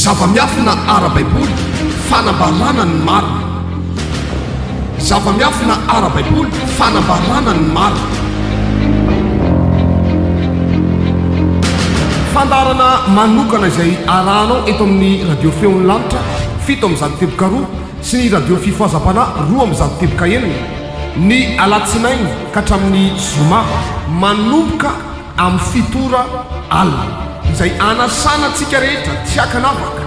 Zava-miafina ara-baiboly fanambarana ny marina. Zava-miafina ara-baiboly fanambarana ny marina. Fandarana manokana izay aranao eto amin'ny radio feon'ny lanitra 7:2 sy ny radio fifoazam-pana 2:1 ny alatsinainy ka hatramin'ny zoma manomboka amin'ny fitora alina izay anasana antsika rehetra tsy hakanavaka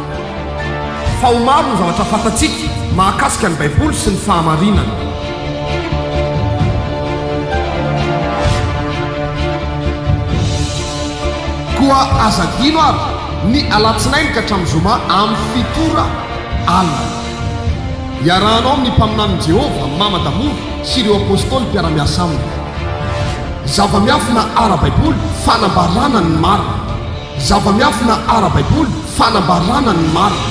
fa ho maro ny zavatra fantatsika mahakasika ny baiboly sy ny fahamarinana. Koa azadino ary ny alatsinainy ka hatramin'ny zoma amin'ny fitora alina. Iarahanao amin'ny mpaminany Jehova mama Damour sy ireo apôstôly mpiara-miasa aminy. Zava-miafina ara-baiboly fanambarana ny marina. Zava-miafina ara-baiboly fanambarana ny marina.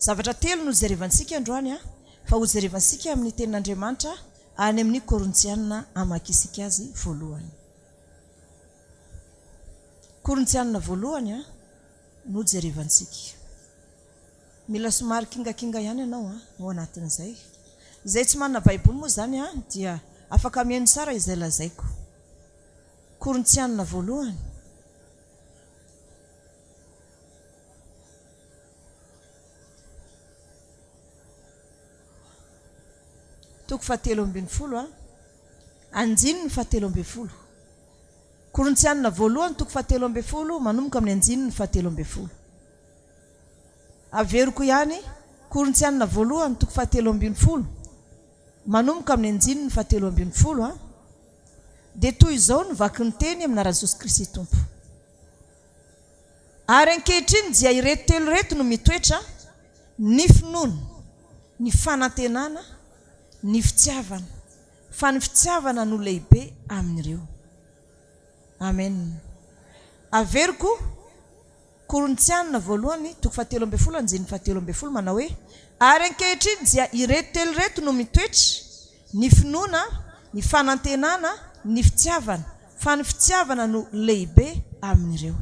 Zavatra telo no jerevantsika androany fa ho jerevantsika amin'ny tenin'Andriamanitra any amin'ny Korintianina amakisika azy voalohany. Korintianina voalohany no jerevantsika. Mila somary kingakinga ihany ianao ao anatin'izay. Izay tsy manana baiboly moa zany dia afaka mihaino tsara izay lazaiko. Korintianina voalohany toko 7:10 anjininy 7:10. Korintianina voalohany toko 7:10 manomboka amin'ny anjininy 7:10. Averiko ihany Korintianina voalohany toko 7:10 manomboka amin'ny anjininy 7:10 dia toy izao ny vaky ny teny amin'ny Jesosy Kristy Tompo. Ary ankehitriny dia ireto telo reto no mitoetra: ny finoana, ny fanantenana, ny fitiavana. Fa ny fitiavana no lehibe amin'ireo. Amen. Averiko Korintianina voalohany toko 7:10 anjininy 7:10 manao hoe: ary ankehitriny dia ireto telo reto no mitoetra: ny finoana, ny fanantenana, ny fitiavana. Fa ny fitiavana no lehibe amin'ireo.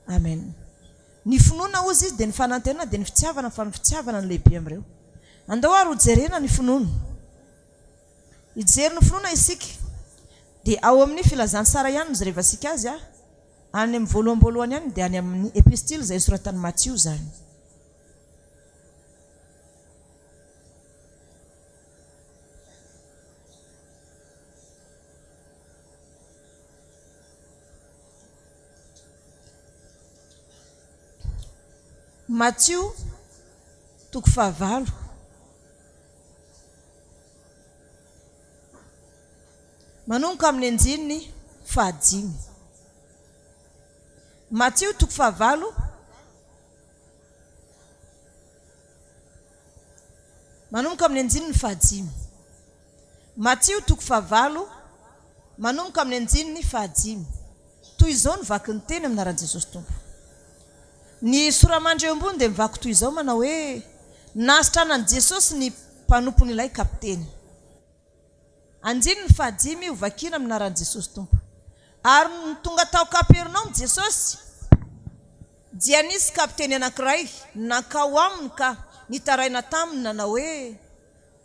Amen. Ny finoana ozy izy dia ny fanantenana dia ny fitiavana, fa ny fitiavana no lehibe amin'ireo. Andao ary ho jerena ny finoana. Ijery ny finoana isika dia ao amin'ny filazany sara ihany no jerevasika azy any amin'ny voalohany ihany dia any amin'ny epistily izay soratan'i Matthieu zany. Matthieu toko 9 manomboka amin'ny anjininy 5. Matthieu toko 9 manomboka amin'ny anjininy 5. Matthieu toko 9 manomboka amin'ny anjininy 5. Toy izao ny vaky ny teny amin'ny anaran'i Jesosy Tompo. Ny soramandry eo ambony dia mivaky toy izao manao hoe: nasitranan' Jesosy ny mpanompon'ilay kapiteny. Anjininy 5 ho vakina amin'ny anaran'i Jesosy Tompo. Ary ny tonga tao Kapernaum Jesosy dia nisy kapiteny anankiray nakao aminy ka nitaraina taminy nanao hoe: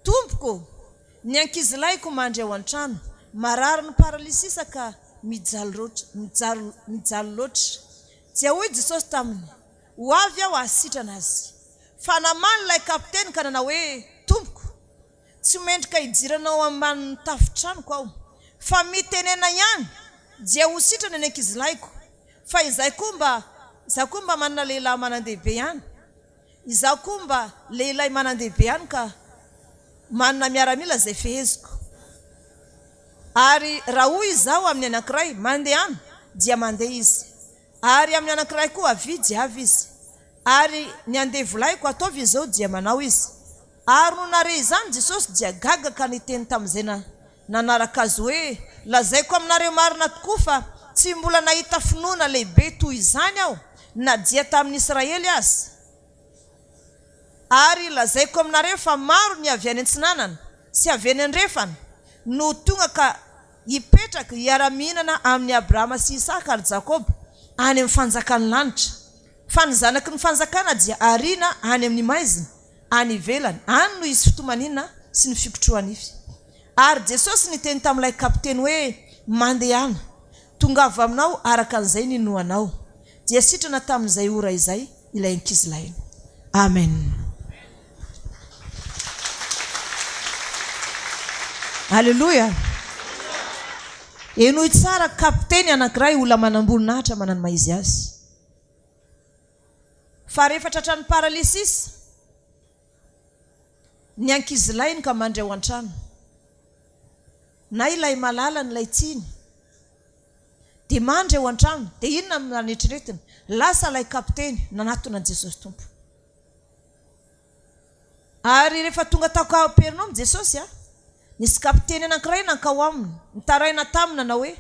Tompoko, ny ankizilayko mandry ao an-trano, marary ny paralysisa ka mijaly loatra. Dia hoy Jesosy taminy: ho avy aho asitrana azy. Fa namany ilay kapiteny ka nanao hoe: Tompoko, tsy mendrika hijiranao ambanin'ny tafotranoko aho, fa mitenena ihany dia ho sitrana ny ankizilayko. Fa izaho koa mba manana lehilahy manan-dehibe ihany. Izaho koa mba lehilahy manan-dehibe ihany ka manana miaramila izay feheziko. Ary raha hoy izaho amin'ny anankiray mandeha dia mandeha izy. Ary amin'ny anankiray koa avy dia avy izy. Ary ny andevolahyko ataovy izao dia manao izy. Ary no nare izany Jesosy dia gaga ka niteny tamin'izay nanaraka azy hoe lazaiko aminareo marina tokoa fa tsy mbola nahita finoana lehibe toy izany aho na dia tamin'ny Israely azy. Ary lazaiko aminareo fa maro ny avy any antsinanana sy avy any andrefana no tonga ka hipetraka hiara-mihinana amin'ny Abrahama sy Isaka ary Jakoba any amin'ny fanjakany lanitra. Fa ny zanaky ny fanjakana dia arina any amin'ny maizina any ivelany, any no izy fitomanina sy ny fikotroany ify. Ary Jesosy niteny tamin'ilay kapiteny hoe mandehana, tongava aminao araka an'izay ninoanao. Dia sitrana tamin'izay ora izay ilay ankizilahy. Amen. Haleluya. Enoy tsara kapiteny anankiray olona manamboninahitra manano maizy azy. Fa rehefa tratran'ny paralysisy ny ankizilahy ka mandray ao an-trano. Na ilay malala ny lay tsiny dia mandray ao an-trano, dia inona manetreretina? Lasa lay kapiteny nanatona Jesosy tompo. Ary rehefa tonga tao Kapernam Jesosy nisy kapiteny anankiray nankao aminy, nitaraina tamina na hoe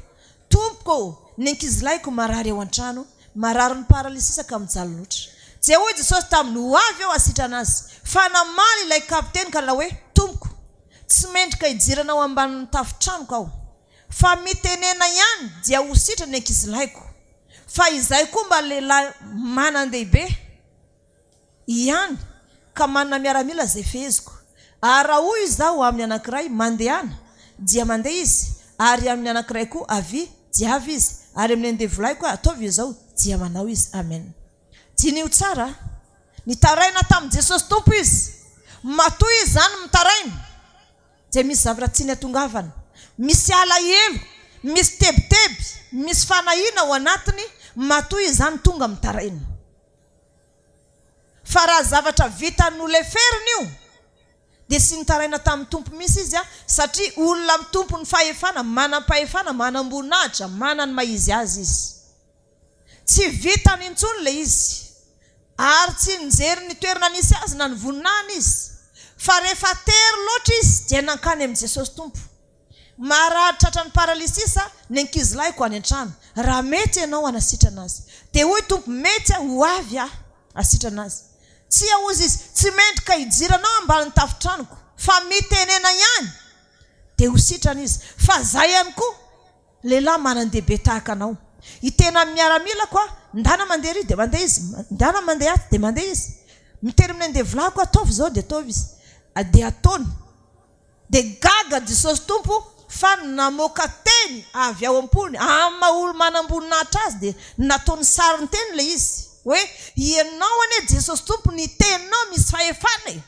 tompoko ny ankizilahyko marary ao an-trano, marary ny paralysisy ka mijaly loatra. Dia hoy Jesosy taminy ho avy ao asitrana azy. Fa namaly ilay kapiteny ka hoe tompoko, tsy mendrika hijiranao ambanin'ny tafotranoko aho, fa mitenena ihany dia ho sitra ny ankizilahyko. Fa izay koa mba lehilahy manan-dehibe ihany ka manana miaramila zay feheziko. Ary raha hoy izaho amin'ny anankiray mandehana dia mandeha izy, ary amin'ny anankiray koa avy dia avy izy, ary amin'ny andevolahy koa ataovy izao dia manao izy. Amen. Dinio tsara nitaraina tamin'i Jesosy tompo izy, matoy izy zany mitaraina dia misy zavatra tsy natongavana, misy alahelo, misy tebiteby, misy fanahina ao anatiny, matoy izy zany tonga mitaraina. Fa raha zavatra vitan'olona feriny io dia sy nitaraina tamin'ny tompo misy izy satria olona amin'ny tompo ny fahefana, manam-pahefana, manam-boninahitra, manany maizy azy izy. Tsy vitany intsony le izy, ary tsy nijery ny toerana nisy azy na ny voninahiny izy. Fa rehefa tery loatra izy dia nankany amin'ny Jesosy tompo. Marary tratran'ny paralysisa ny ankizilahyko any an-trano, raha mety ianao anasitrana azy. Dia hoy tompo mety ho avy asitrana azy. Tsy ahozy izy tsy mendrika hijiranao ambanin'ny tafotranoko, fa mitenena ihany dia ho sitrana izy. Fa zay ihany koa lehilahy manan-dehibe tahaka anao, hitena miaramila koa, ndana mandeha ry dia mandeha izy, ndana mandeha aty dia mandeha izy, mitery amin'ny andevolahy koa ataovy izao dia ataovy izy, dia ataony. Dia gaga Jesosy tompo fa namoaka teny avy ao am-pony amin'ny maha-olo manam-boninahitra azy, dia nataony sary ny teny le izy hoe ianao anie Jesosy tompo ny teninao misy fahefana e,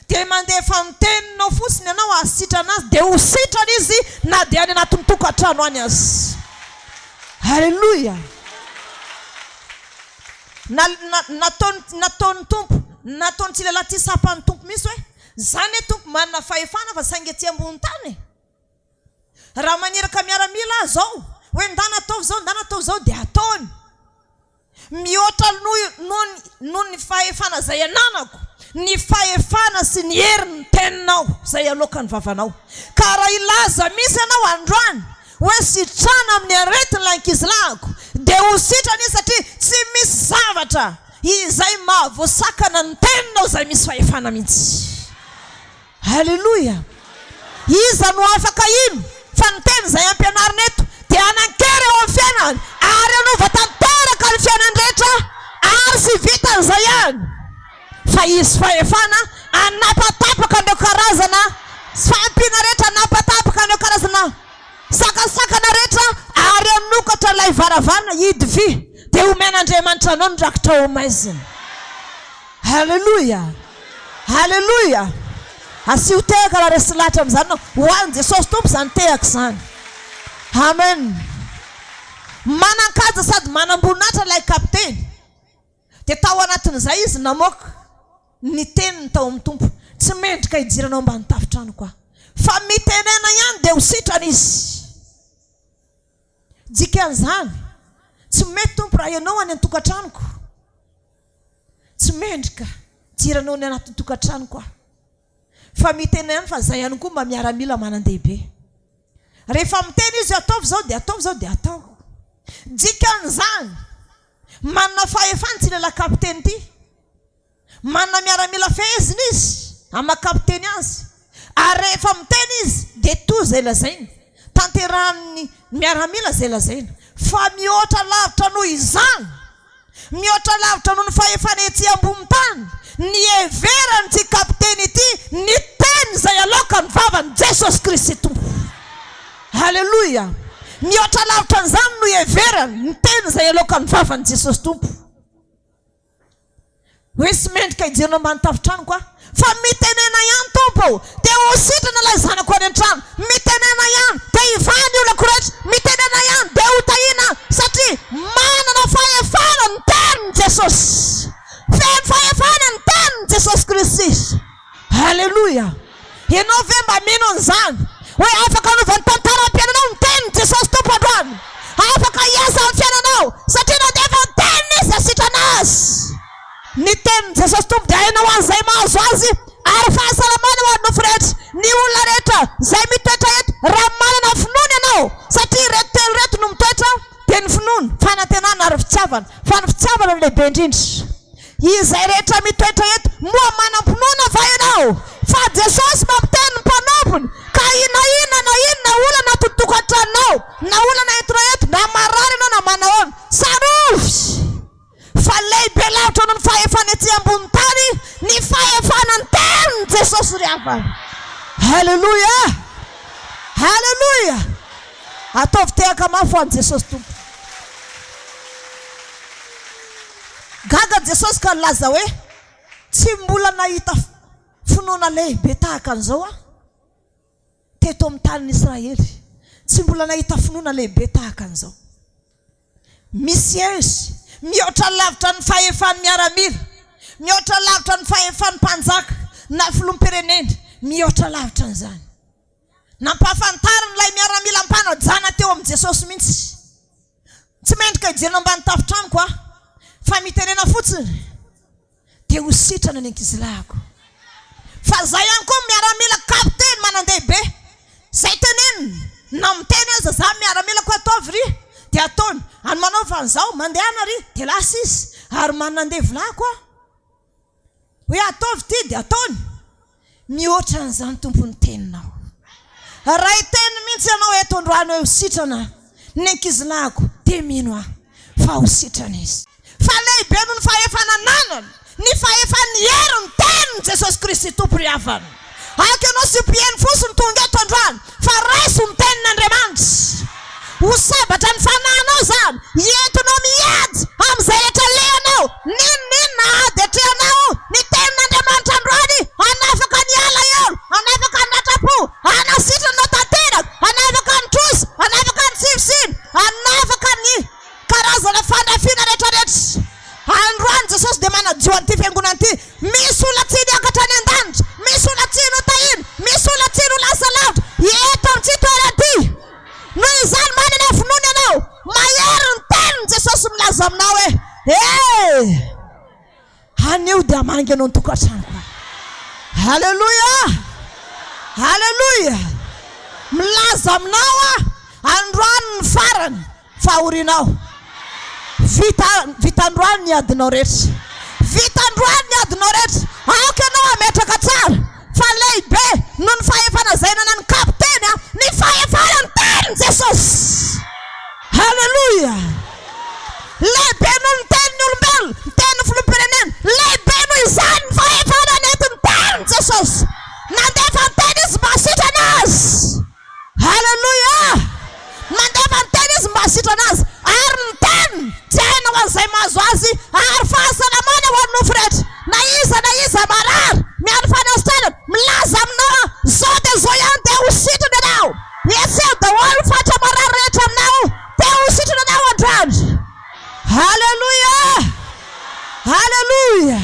dia mandeha fa ny teninao fotsiny ianao asitrana azy dia ho sitrana izy na dia any anatin'ny tokantrano any azy. Haleluya. Nataony tompo, nataony tsy lehilahy ty sapan'ny tompo misy hoe zany e tompo manana fahefana fa saingy aty ambony tany. Raha maneraka miaramila zao hoe ndana ataovy zao, ndana ataovy zao dia ataony. Mihoatra noho ny fahefana zay ananako, ny fahefana sy ny hery ny teninao zay aloka ny vavanao. Ka raha ilaza misy ianao androany hoe sitrana amin'ny aretin'ny lankizilahiko dia ho sitrana izy satria tsy misy zavatra izay mahavoasakana ny teninao zay misy fahefana mihitsy. Haleluya. Iza no afaka ino fa ny teny zay ampianarina eto dia anankera eo amin'ny fiainany, ary anova tanteraka ny fiainany rehetra, ary sy vitan'izay ihany fa izy fahefana anapatapaka an'ireo karazana fampiana rehetra, anapatapaka an'ireo karazana sakasakana rehetra, ary anokatra ilay varavana hidy vy dia omen'Andriamanitra anao ny rakitra ao amaiziny. Haleluya. Haleluya. Asio tehaka raha resy lahatra amin'izany anao, ho an'i Jesosy tompo izany tehaka izany. Amen. Manan-kaja sady manam-boninahitra ilay kapiteny, dia tao anatin'izay izy namoaka ny teniny tao amin'ny tompo, tsy mendrika hijiranao ambany tafotrano koa, fa mitenena ihany dia ho sitrana izy. Dikan'izany tsy mety tompo raha ianao any an-tokantranoko, tsy mendrika hijiranao ny anatin'ny tokantrano koa, fa mitenena ihany fa zay ihany koa mba miaramila manan-dehibe. rehefa miteny izy ataovy zao dia ataovy zao dia atao. Dikan'izany manana fahefany tsy lela kapiteny ity, manana miaramila feheziny izy ama-kapiteny azy, ary rehefa miteny izy dia toy izay lazainy, tanterahany miaramila zay lazaina. Fa mihoatra lavitra noho izany, mihoatra lavitra noho ny fahefana etsy ambony tany, ny heverany ty kapiteny ity, ny teny izay aloka ny vavany Jesosy Kristy Tompo. Halleluja. Mihoatra lavitra n'izany no heverany, ny teny izay aloka ny vavany Jesosy Tompo. Hoe sy mendrika hijerona ambany tafitrano koa, fa mitenena ihany Tompo, dia ho sitrana ilay zanako any an-trano. Mitenena ihany dia hivany olako rehetra, mitenena ihany dia ho tahina, satria manana fahefana ny tenin Jesosy, feno fahefana ny tenin Jesosy Kristy. Halleluja. Ianao ve mba mino an'izany hoe afaka hanovany tantara am-piainanao ny tenin Jesosy Tompo androany, afaka hiasa amin'ny fiainanao, satria na dia efa ny tenin izy asitrana azy. Ny tenin Jesosy Tompo dia hainao an'izay mahazo azy, ary fahasalamana ho an'ny nofo rehetra. Ny olona rehetra izay mitoetra eto, raha manana finoana ianao, satria reto telo reto no mitoetra, dia ny finoana, fanantenana ary fitiavana. Fa ny fitiavana no lehibe indrindra. Izay rehetra mitoetra eto moa manam-pinoana va ianao, fa Jesosy mampiteny ny mpanampiny, ka inona olana totokantranao, na olana entona eto, na marary ianao na manahoana, sarovy. Fa lehibe lavitra noho ny fahefana ety ambony tany, ny fahefana ny tenin Jesosy ry havana. Halleluja. Halleluja. Ataovy tehaka mafy ho an'i Jesosy Tompo. Gaga Jesosy ka nilaza hoe tsy mbola nahita finoana lehibe tahaka an'izao teto amin'ny tanin'Israely, tsy mbola nahita finoana lehibe tahaka an'izao. Misy izy mihoatra lavitra ny fahefany miaramila, mihoatra lavitra ny fahefany mpanjaka na filoham-pirenena, mihoatra lavitra n'izany. Nampahafantarin'ilay miaramila mpanajana teo amin'ny Jesosy mihitsy. Tsy mendrika hijerena ambany tafitrano koa, fa mitenena fotsiny dia ho sitrana ny ankizilahiko. Fa zay ihany koa miaramila kapiteny manan-dehibe, zay teneniny na miteny aza za miaramila koa ataovy ry dia ataony, any manaova an'izao mandehana ry dia lasa izy, ary manandevolahy koa hoe ataovy ty dia ataony. Mihoatra an'izany tompony teninao. Raha hiteny mihitsy ianao eto androany hoe ho sitrana ny ankizilahiko, dia mino aho fa ho sitrana izy. Fa lehibe noho ny fahefana nanany, ny fahefany hery ny tenin Jesosy Kristy Tompo ry havana. Aoka ianao sy mpihaino fosiny tonga eto androany, fa raiso ny tenin'Andriamanitra. Ho sabatra ny fanahinao zany, entinao miady amin'izay rehetra lehanao, ninona ady atrehanao, ny tenin'Andriamanitra androany anafaka ny ala elo, anafaka ny natrapo, anasitranao tanteraka, anafaka ny trosa, anafaka ny sivosiny, anafaka ny karazana fandafiana rehetrarehetra. Androany Jesosy dia manadio an'ity fiangonana ity. Misy olona tsy niakatra any an-danitra, misy olona tsy notahiny, misy olona tsy no lasa lavitra eto amin'ity toerana ity. Noho izany manana finoana ianao, mahery ny tenin Jesosy milaza aminao hoe anio dia mangy anao ny tokantranoko. Halleluja. Halleluja. Milaza aminao androany ny farany fahorinao. Vita androany ny adinao rehetra, vita androany ny adinao rehetra. Aoka ianao ametraka tsara, fa lehibe noho ny fahefana zay nanany kapiteny, ny fahefana ny tenin Jesosy. Halleluja. Lehibe noho ny tenin'ny olombelona, ny tenin'ny filoham-pirenena, lehibe noho izany ny fahefana nentin'ny tenin Jesosy. Nandefa ny teny izy mba sitrana azy. Halleluja. Mandefa ny teny izy mba sitrana azy, ary ny teny tsy hainao an'izay mahazo azy, ary fahasalamana ho an'ny nofo rehetra. Na iza marary miaro fanasitrana, milaza aminao zao dia zao ihany dia ho sitrana ianao. Eseo daholo fatra marary rehetra aminao, dia ho sitrana ianao androany. Halleluja. Halleluja.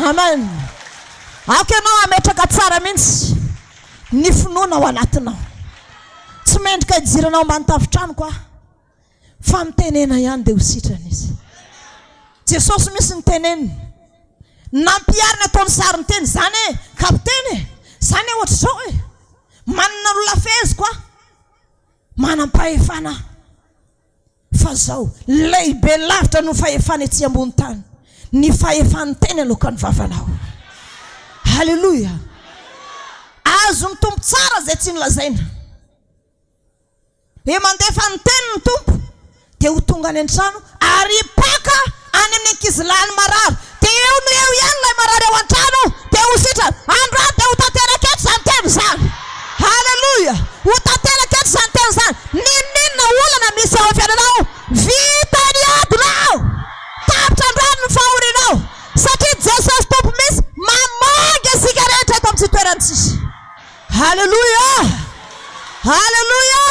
Amen. Aoka ianao ametraka tsara mihitsy ny finoana ao anatinao. Tsy mendrika hijiranao ambany tafitrano koa, fa mitenena ihany dia ho sitrana izy. Jesosy misy ny teneniny, nampiarina ataony sary ny teny, zany kapiteny, zany ohatra izao fahefana fa zao lehibe lavitra no fahefana etsy ambony tany ny fahefany teny aloka ny vavanao. Haleluya. Azo ny tompo tsara zay tsy nilazaina. E mandefa ny teny ny tompo dia ho tonga any an-trano ary paka any amin'ny ankizilany marary dia eo no eo ihany ilay marary ao an-trano dia ho sitra androany dia ho tanteraka eto izany teny izany. Haleluya. Ho tanteraka eto izany teny izany. Ninona olana misy ao fiainanao vita ny adinao tapitra androany ny fahorinao satria Jesosy tompo misy mamogy asika rehetra eto amin'ny toerana tsisy. Haleluya. Haleluya.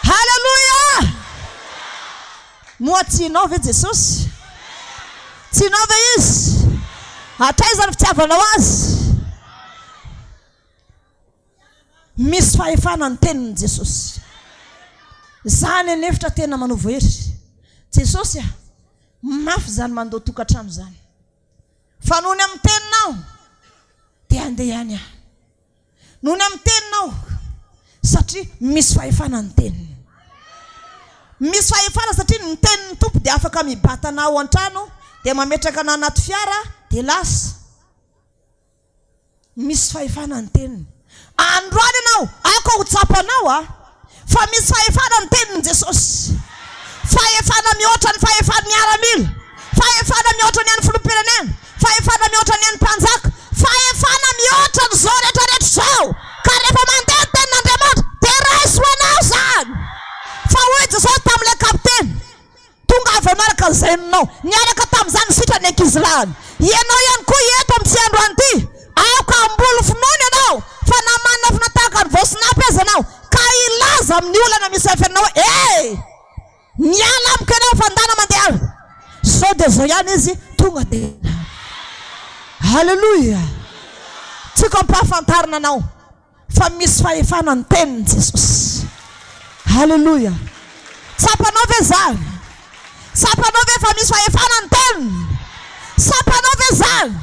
Haleluya. Moa tianao ve Jesosy? Tianao ve izy? Ataiza ny fitiavanao azy? Misy fahefana ny tenin'i Jesosy. Zany ny hevitra tena manova hery. Jesosy mafy zany mandeha tokantrano zany. Fa noho ny amin'ny teninao dia andeha ihany aho. Noho ny amin'ny teninao satria misy fahefana ny teniny. Misy fahefana satria ny tenin'ny tompo dia afaka mibatana ao an-trano dia mametraka ana anaty fiara dia lasa. Misy fahefana ny teniny. Androany ianao ako ho tsapanao fa misy fahefana ny tenin'i Jesosy. Fahefana mihoatra ny fahefana miaramila. Fahefana mihoatra ny an'ny filoham-pirenena. Fahefana mihoatra ny an'ny mpanjaka. Fahefana mihoatra ny zao rehetrarehetra zao. Ka rehefa mandeha tenin'Andriamanitra dia raisy ho anao zany. Fa hoy Jesosy tamin'ilay kapiteny tonga avy anaraka ny zainonao niaraka tamin'izany sitra ny ankizilany. Ianao ihany koa eto amin'ny tsy androany ity aoka ambolo finoana ianao fa namanina finatahaka ny voasinapy azy ianao ka ilaza amin'ny olana misy afianao miala amiko ianao fandana mandeha sao dia zao ihany izy tonga dia. Haleluya. Tsika mpahafantarina anao fa misy fahefana ny tenin'i Jesosy. Haleluya. Tsapanao ve zany? Tsapanao ve fa misy fahefana ny teniny? Tsapanao ve zany?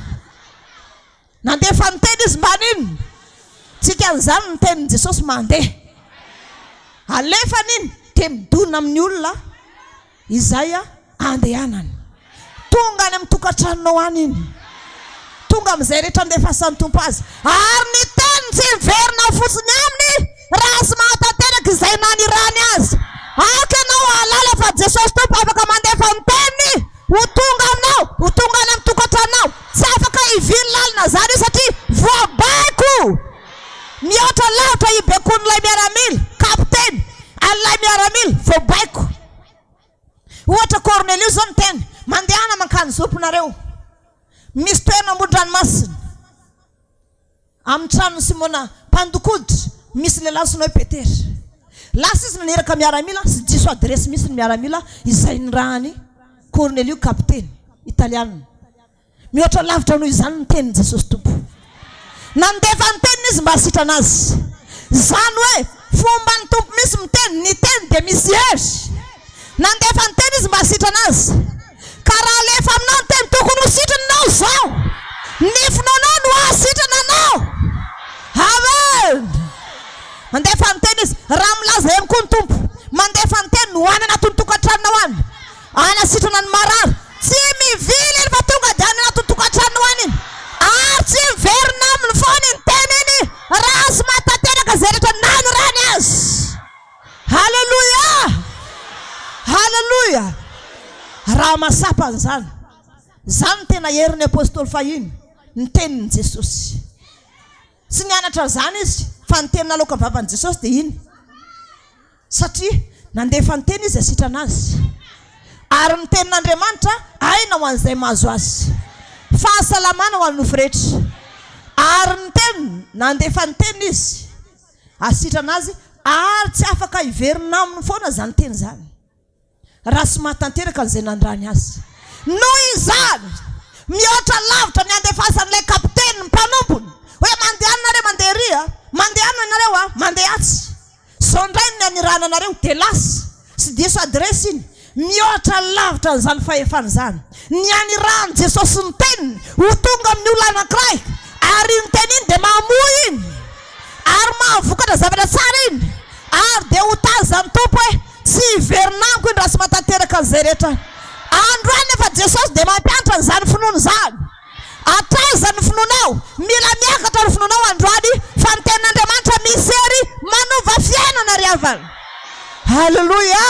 Nandefa ny teny izy mbaniny. Tsika n'izany ny tenin'i Jesosy mandeha. Alefa niny dia midona amin'ny olona izay andehanany. Tonga any amin'ny tokantranonao any iny. Tonga amin'izay rehetra andefasan'ny tompo azy. Ary ny teny tsy miverinao fotsiny aminy raha sy mahatanteraka izay nanirany azy. Aoka ianao ahalala fa Jesosy tompo afaka mandefa ny teniny ho tonga aminao, ho tonga any amin'ny tokantranonao. Tsy afaka hivily lalina zany satria voabaiko. Mihoatra lavitra hibekon'ilay miaramila kapiteny an'ilay miaramila voabaiko. Ohatra Cornelius zao ny teny mandehana mankany zoponareo. Misy toerana ambony ranomasina amin'ny tranon'ny Simona mpandokoditra misy lehilahy sonoe Petera. Lasa izy naneraka miaramila sy diso adresy misy ny miaramila izay ny rahany Cornelius kapiteny italiana. Mihoatra lavitra noho izany ny tenin'i Jesosy tompo. Nandefa ny teniny izy mba hasitra anazy. Zany hoe fomba ny tompo misy miteny ny teny dia misy hery. Nandefa ny teny izy mba hasitra anazy. Ka raha alefa aminao ny teny tokony ho sitranao zao. Ny finoanao no hasitrana anao. Amen. Mandefa ny teny izy raha milaza ihany koa ny tompo. Mandefa ny teny ho any anaty ny tokantranonao any. Any hasitrana ny marary. Tsy mivily iny fa tonga dia any anaty ny tokantranonao any iny. Ary tsy miverina aminy foana iny teny iny raha sy mahatanteraka izay rehetra nanirany azy. Haleluya. Haleluya. Raha masapa an'izany. Zany tena herin'ny apôstôly fahiny ny tenin'i Jesosy. Sy nianatra zany izy fa ny tenina aloka ny vavan'i Jesosy dia iny. Satria nandefa ny teny izy hasitra anazy. Ary ny tenin'Andriamanitra aina ho an'izay mahazo azy. Fahasalamana ho an'ny nofo rehetra. Ary ny teny nandefa ny teny izy hasitra anazy ary tsy afaka hiverina aminy foana zany teny zany. Raha sy mahatanteraka an'izay nandrany azy. Noho izany mihoatra lavitra ny andefasan'ilay kapiteny ny mpanompony hoe mandehanareo mandeha ry mandehana nareo mandeha atsy. Sao ndray ny anirana anareo dia lasa sy diso adresy iny. Mihoatra lavitra n'izany fahefana zany. Ny anirany Jesosy ny teniny ho tonga amin'ny olona anankiray. Ary ny teny iny dia mahamoa iny. Ary mahavokatra zavatra tsara iny. Ary dia ho taza mampianatra androany fa Jesosy dia mampianatra n'izany finoana zany ataiza ny finoanao mila miakatra ny finoanao androany fa ny tenin'Andriamanitra misy hery manova fiainana ry havana halleluja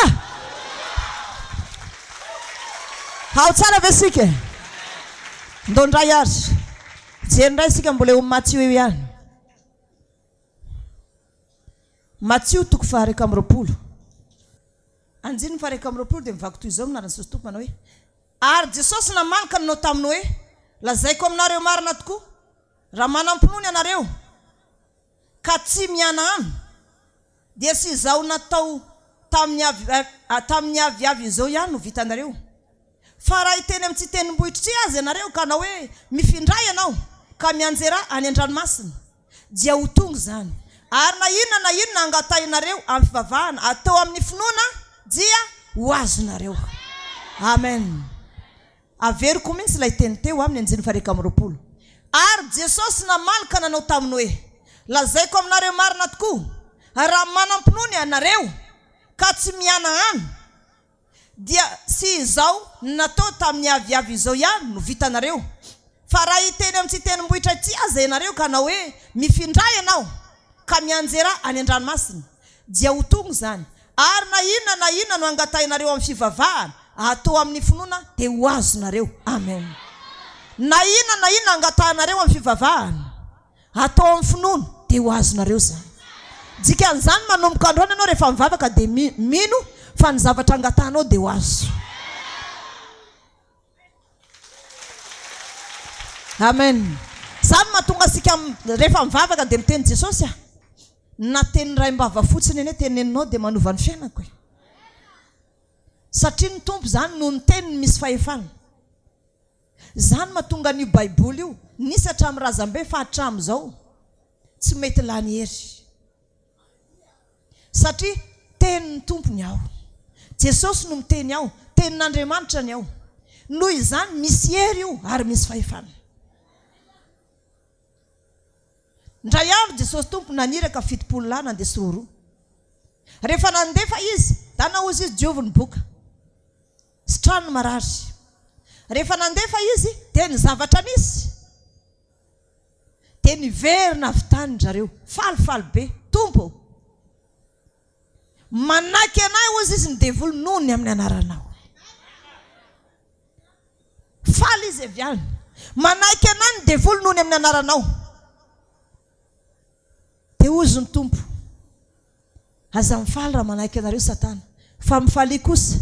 ao tsara ve sika ndondray ary jerindray sika mbola eo Matthieu eo ihany Matthieu toko faharaiky amby roapolo anjiny faharaiky amby roapolo dia mivaky toy izao minarany Jesosy tompo manao hoe ary Jesosy namanaka nanao taminy hoe lazaiko aminareo marina tokoa raha manampinoany anareo ka tsy miana any dia sy izao natao tamin'ny aviavy izao ihany no vitanareo fa raha iteny amin'ny tsy tenim-bohitra tsy azy ianareo ka na hoe mifindray ianao ka mianjera any an-dranomasina dia ho tonga zany ary na inona angatainareo amin'ny fivavahana atao amin'ny finoana dia ho azonareo amen averiko mihitsy ilay teny teo amin'ny anjiny faharaiky amby roapolo ary Jesosy namalaka nanao taminy hoe lazaiko aminareo marina tokoa raha manampinoany ianareo ka tsy miana any dia sy izao natao tamin'ny aviavy izao ihany no vitanareo fa raha iteny amin'ny tsy tenim-bohitra tsy aza ianareo ka na hoe mifindray ianao ka mianjera any an-dranomasina dia ho tonga zany ary na inona no angatainareo amin'ny fivavahana atao amin'ny finoana dia ho azonareo amen na inona angatainareo amin'ny fivavahana atao amin'ny finoana dia ho azonareo zany dikan'izany manomboka androany ianao rehefa mivavaka dia mino fa ny zavatra angatanao dia ho azo amen zany mahatonga asika rehefa mivavaka dia miteny Jesosy na teny ray mbava fotsiny eny teneninao dia manova ny fiainako satria ny tompo zany no ny teniny misy fahefana zany mahatonga n'io baiboly io nisy hatramin'ny razambe fa hatramin'izao tsy mety lany hery satria tenin'ny tompony ao Jesosy no miteny ao tenin'Andriamanitra ny ao noho izany misy hery io ary misy fahefana ndray andro Jesosy tompo naniraka 70 lahy nandeha sy roa rehefa nandefa izy dana ozy izy diovy ny boka sy trano ny marary rehefa nandefa izy dia ny zavatra nisy dia niverina avy tany zareo falifaly be tompo manaky anay ozy izy ny devolo nony amin'ny anaranao faly izy avy any manaky anay ny devolo nony amin'ny anaranao dia ozy ny tompo aza mifaly raha manaky anareo satana fa mifaly kosa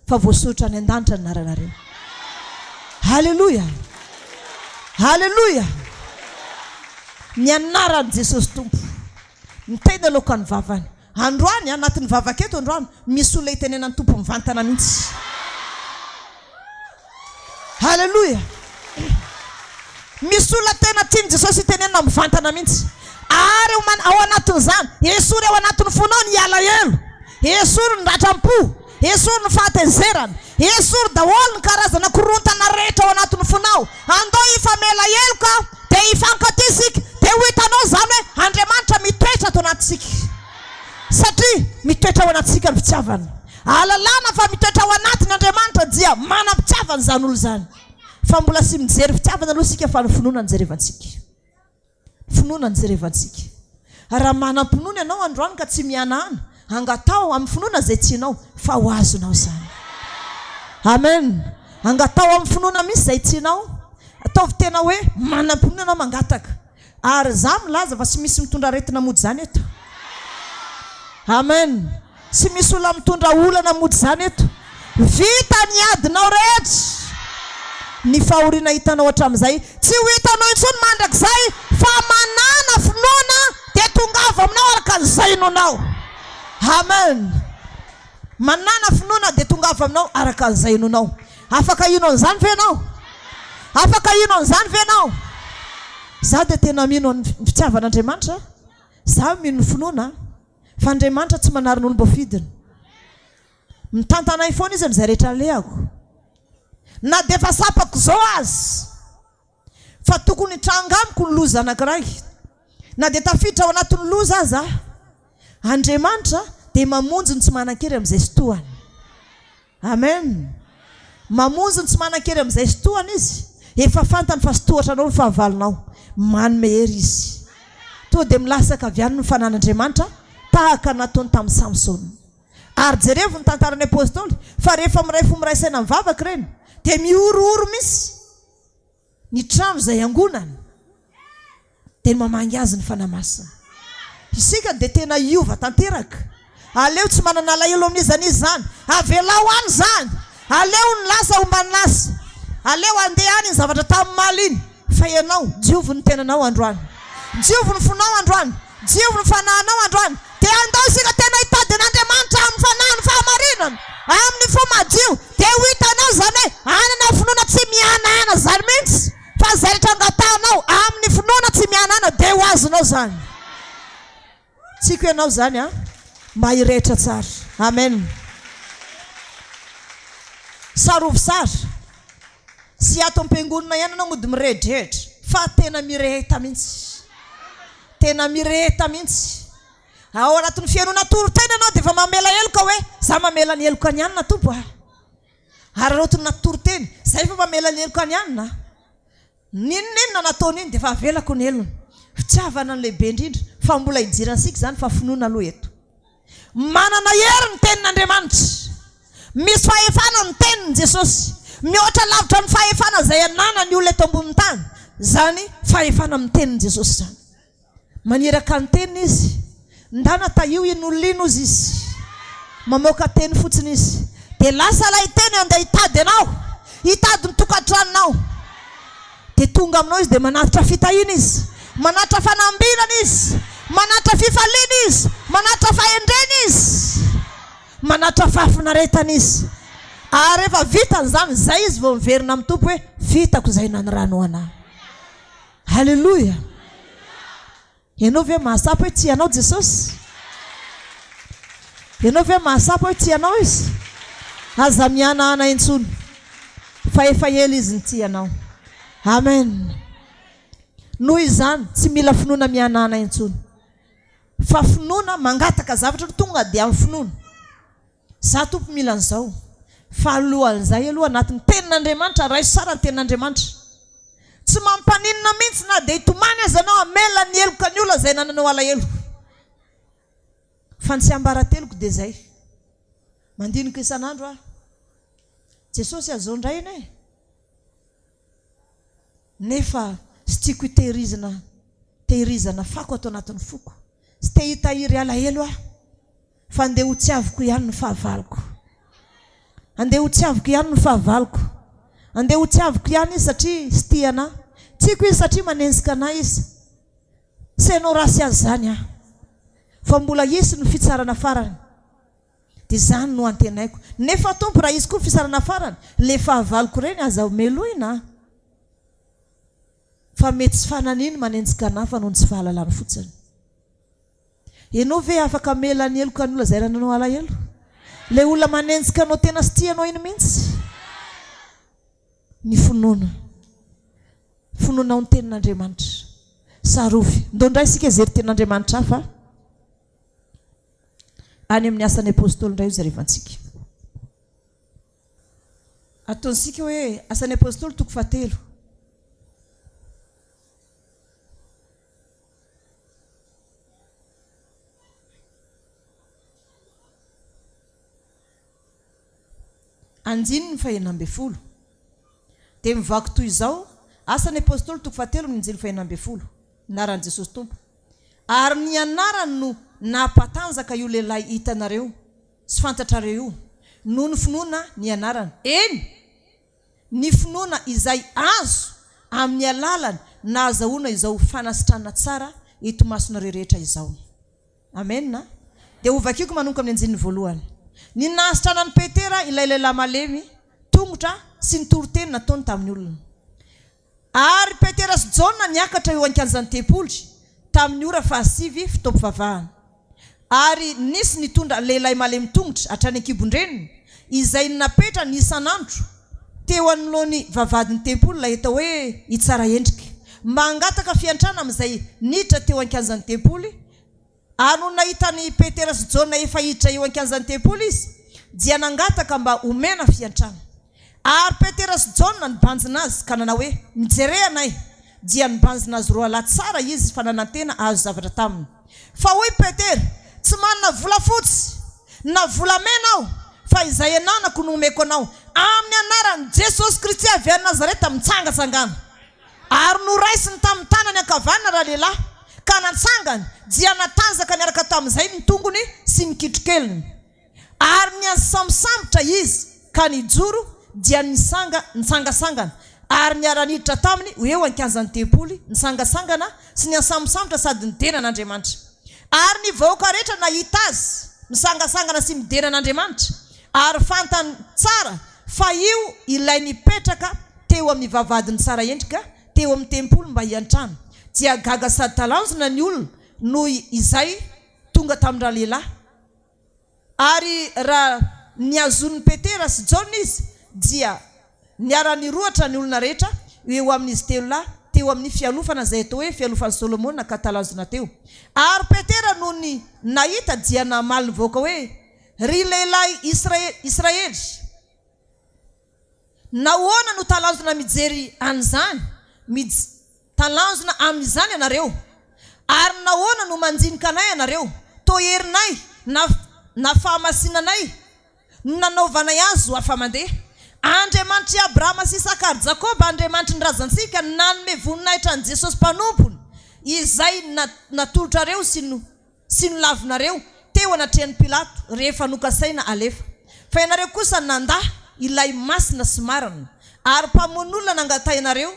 fa voasoratra any an-danitra ny naranareo halleluja halleluja ny anaran'i Jesosy tompo miteny aloka ny vavany androany anatin'ny vavaketo androany misy olona itenenany tompo mivantana mihitsy halleluja misy olona tena tiany Jesosy itenenana mivantana mihitsy ary ao anatin'izany esory ao anatin'ny finoana hiala elo esory ny ratram-po esory ny fahatezerana esory daholo ny karazana korontana rehetra ao anatin'ny fonao andao ifamela elo ka dia ifankatisika dia ho hitanao zany hoe Andriamanitra mitoetra ato anatisika satria mitoetra ao anatisika ny fitiavana alalana fa mitoetra ao anatiny Andriamanitra dia manam-pitiavana zany olo zany fa mbola sy mijery fitiavana aloha sika fa ny finoana ny jerevantsika finoana ny jerevantsika raha manam-pinoana ianao androany ka tsy miana any angatao amin'ny finoana zay tianao fa ho azonao zany amen angatao amin'ny finoana misy zay tianao ataovy tena hoe manam-pinoana ianao mangataka ary za milaza fa tsy misy mitondra aretina mody zany eto amen sy misy olona mitondra olana mody zany eto vita ny adinao rehetra ny fahoriana hitanao hatramin'izay tsy ho hitanao intsony mandrakizay fa manana finoana dia tongava aminao araka an'izay nonao amen manana finoana dia tongava aminao araka an'izay nonao afaka ino an'izany ve ianao afaka ino an'izany ve ianao za dia tena mino ny fitiavan'Andriamanitra za mino ny finoana fa Andriamanitra tsy manarina olo mbo fidiny mitantanay foana izy amin'izay rehetra lehako na dia efa sapako zao azy fa tokony trangamiko ny loza anankiray na dia tafiditra ao anatin'ny loza aza Andriamanitra dia mamonjy ny tsy manan-kery amin'izay fotoany amen mamonjy tsy manan-kery amin'izay fotoana izy efa fantany fa sotohatra anao ny fahavalonao manome hery izy to dia milasaka avy any ny fanan'Andriamanitra tahaka nataony tamin'ny Samsona ary jerevy ny tantaran'ny apôstôly fa rehefa miray fomiraisana mivavaka ireny dia miorooro misy ny trano izay angonany dia mamangy azy ny fanamasina isika dia tena iova tanteraka aleo tsy manana alahelo amin'izany izy zany avelao any zany aleo ny lasa ombany lasa aleo andeha any ny zavatra tamin'ny maly iny fa ianao jiovy ny tenanao androany jiovy ny fonao androany jiovy ny fanahinao androany dia andao isika tena hitady an'Andriamanitra amin'ny fanahy ny fahamarinana amin'ny fomadio dia ho hitanao zany hoe anana finoana tsy mihanana zany mihitsy fa zay rehetra angatanao amin'ny finoana tsy mihanana dia ho azonao zany tsiko ianao zany a mahirehitra tsara amen sarovy sara sy ato am-piangonana ihany anao mody mirehitrehitra fa tena mireheta mihitsy tena mireheta mihitsy ao anatin'ny fianona toro-tena anao dia efa mamela heloka hoe za mamela ny heloka ny anina tompo ary rotony natoro-teny zay fa mamela ny heloka ny anina ninonina nataony iny dia efa avelako ny helony fitiavana ny lehibe indrindra fa mbola hijirantsika zany fa finoana aloha eto manana hery ny tenin'Andriamanitra misy fahefana ny tenin'i Jesosy mihoatra lavitra ny fahefana zay anana ny olona eto ambonin'ny tany zany fahefana amin'ny tenin'i Jesosy zany maniraka ny teniny izy ndana taio in'olona izy izy mamoaka teny fotsiny izy dia lasa lay teny andeha hitady anao hitady ny tokantranonao dia tonga aminao izy dia manatitra fitahina izy manatra fanambinana izy manatra fifaliana izy manatra fahendrena izy manatra fahafinaretana izy ary rehefa vitany zany zay izy vao miverina amin'ny tompo hoe vitako zay nanirano anahy halleloja ianao ve mahasapo hoe tianao Jesosy ianao ve mahasapo hoe tianao izy aza mihanahana intsony fa efa ela izy ny tianao amen noho izany tsy mila finoana mihanahana intsony fa finoana mangataka zavatra tonga dia amin'ny finoana za tompo mila an'izao fa alohan'izay aloha anatin'ny tenin'Andriamanitra ray sara ny tenin'Andriamanitra tsy mampaninina mihitsy na dia hitomany azy anao amela ny heloka ny olona zay nananao alahelo fa ny tsy ambarateloko dia zay mandinika isan'andro a Jesosy azao indray ine nefa sy tiako tehirizana fako atao anatin'ny foko sy te hitahiry alahelo a fa andeha ho tsiaviko ihany ny fahavaloko andeha ho tsiaviko ihany ny fahavaloko andeha ho tsiaviko ihany izy satria sy tiana tiako izy satria manenjika anahy izy sy ianao rasy azy zany a fa mbola isy ny fitsarana farany dia zany no antenaiko nefa tompo raha izy koa fitsarana farany le fahavaloko reny aza meloina fa mety tsy fananiny manenjika anahy fa noho ny tsy fahalalana fotsiny ianao ve afaka mela ny heloka ny olona zay nananao alahelo le olona manenjika anao tena sy tianao iny mihitsy ny finoana ao ny tenin'Andriamanitra sarovy ndondray isika zery tenin'Andriamanitra hafa any amin'ny asan'ny apôstôly indray io zarevantsika ataontsika hoe asan'ny apôstôly toko 7 anjiny ny fahenambe folo dia mivaky toy izao asan'ny apôstôly toko 7 ny anjiny fahenambe folo naran'i Jesosy tompo ary ny anarany no nampatanjaka io lehilahy hitanareo sy fantatrareo io noho ny finoana ny anarany eny ny finoana izay azo amin'ny alalany na azahoana izao fanasitrana tsara itomasonareo rehetra izao amen dia hovakiko manomboka amin'ny anjininy voalohany ny nasitrana ny Petera ilay lehilahy malemy tongotra sy ny toro-teny nataony tamin'ny olona ary Petera sy Jona niakatra eo ankianjany tempolry tamin'ny ora 7 fitaom-pivavahana ary nisy nitondra lehilahy malemy tongotra hatrany ankibon-dreniny izay napetra ny isan'andro teo anoloany vavadin'ny tempoly ilay atao hoe hitsara endrika mangataka fiantrana amin'izay niditra teo ankianjany tempoly ary no nahitany Petera sy Jona efa hiditra eo ankianjany tempoly izy dia nangataka mba omena fiantrana Ary Petera sy John nibanjina azy ka nanao hoe mijery anay dia nibanjina azy roa lahy tsara izy fananantena azo zavatra taminy. Fa hoy Petera tsy manana vola fotsy na volamena aho fa izay ananako no omeko anao amin'ny anaran'i Jesosy Kristy avy any Nazareta mitsangatsangana. Ary noraisiny tamin'ny tanany ankavanana raha lehilahy ka natsangany dia natanjaka niaraka tamin'izay ny tongony sy ny kitrokeliny. Ary niazy sambosambotra izy ka nijoro dia nitsangasangana ary niara-niditra taminy ho eo ankianjany tempoly nitsangasangana sy niasambosambotra sady nidena an'Andriamanitra. Ary ny vahoaka rehetra nahita azy misangasangana sy midena an'Andriamanitra ary fantany tsara fa io ilay nipetraka teo amin'ny vavadiny tsara endrika teo amin'ny tempoly mba hiantrano dia gaga sady talanjona ny olona noho izay tonga tamin'ny raha lehilahy. Ary raha niazon'ny Petera sy John izy dia niara-niroatra ny olona rehetra eo amin'izy telo lahy teo amin'ny fialofana izay atao hoe fialofan'i Solomona ka talanjona teo. Ary Petera noho ny nahita dia namaly nivoaka hoe ry lehilahy Israely, nahoana no talanjona mijery an'izany talanjona amin'izany ianareo ary nahoana no manjinika anay ianareo toherinay na fahamasinanay no nanaovanay azy ho afa mandeha. Andriamanitry Abrahama sy Isaka ary Jakoba Andriamanitry ny razantsika nanome voninahitra ny Jesosy mpanompony izay natolotrareo sy nolavonareo teo anatrehan'ny Pilato rehefa nokasaina alefa. Fa ianareo kosa nandahy ilay masina sy marina ary mpamonolona nangatay ianareo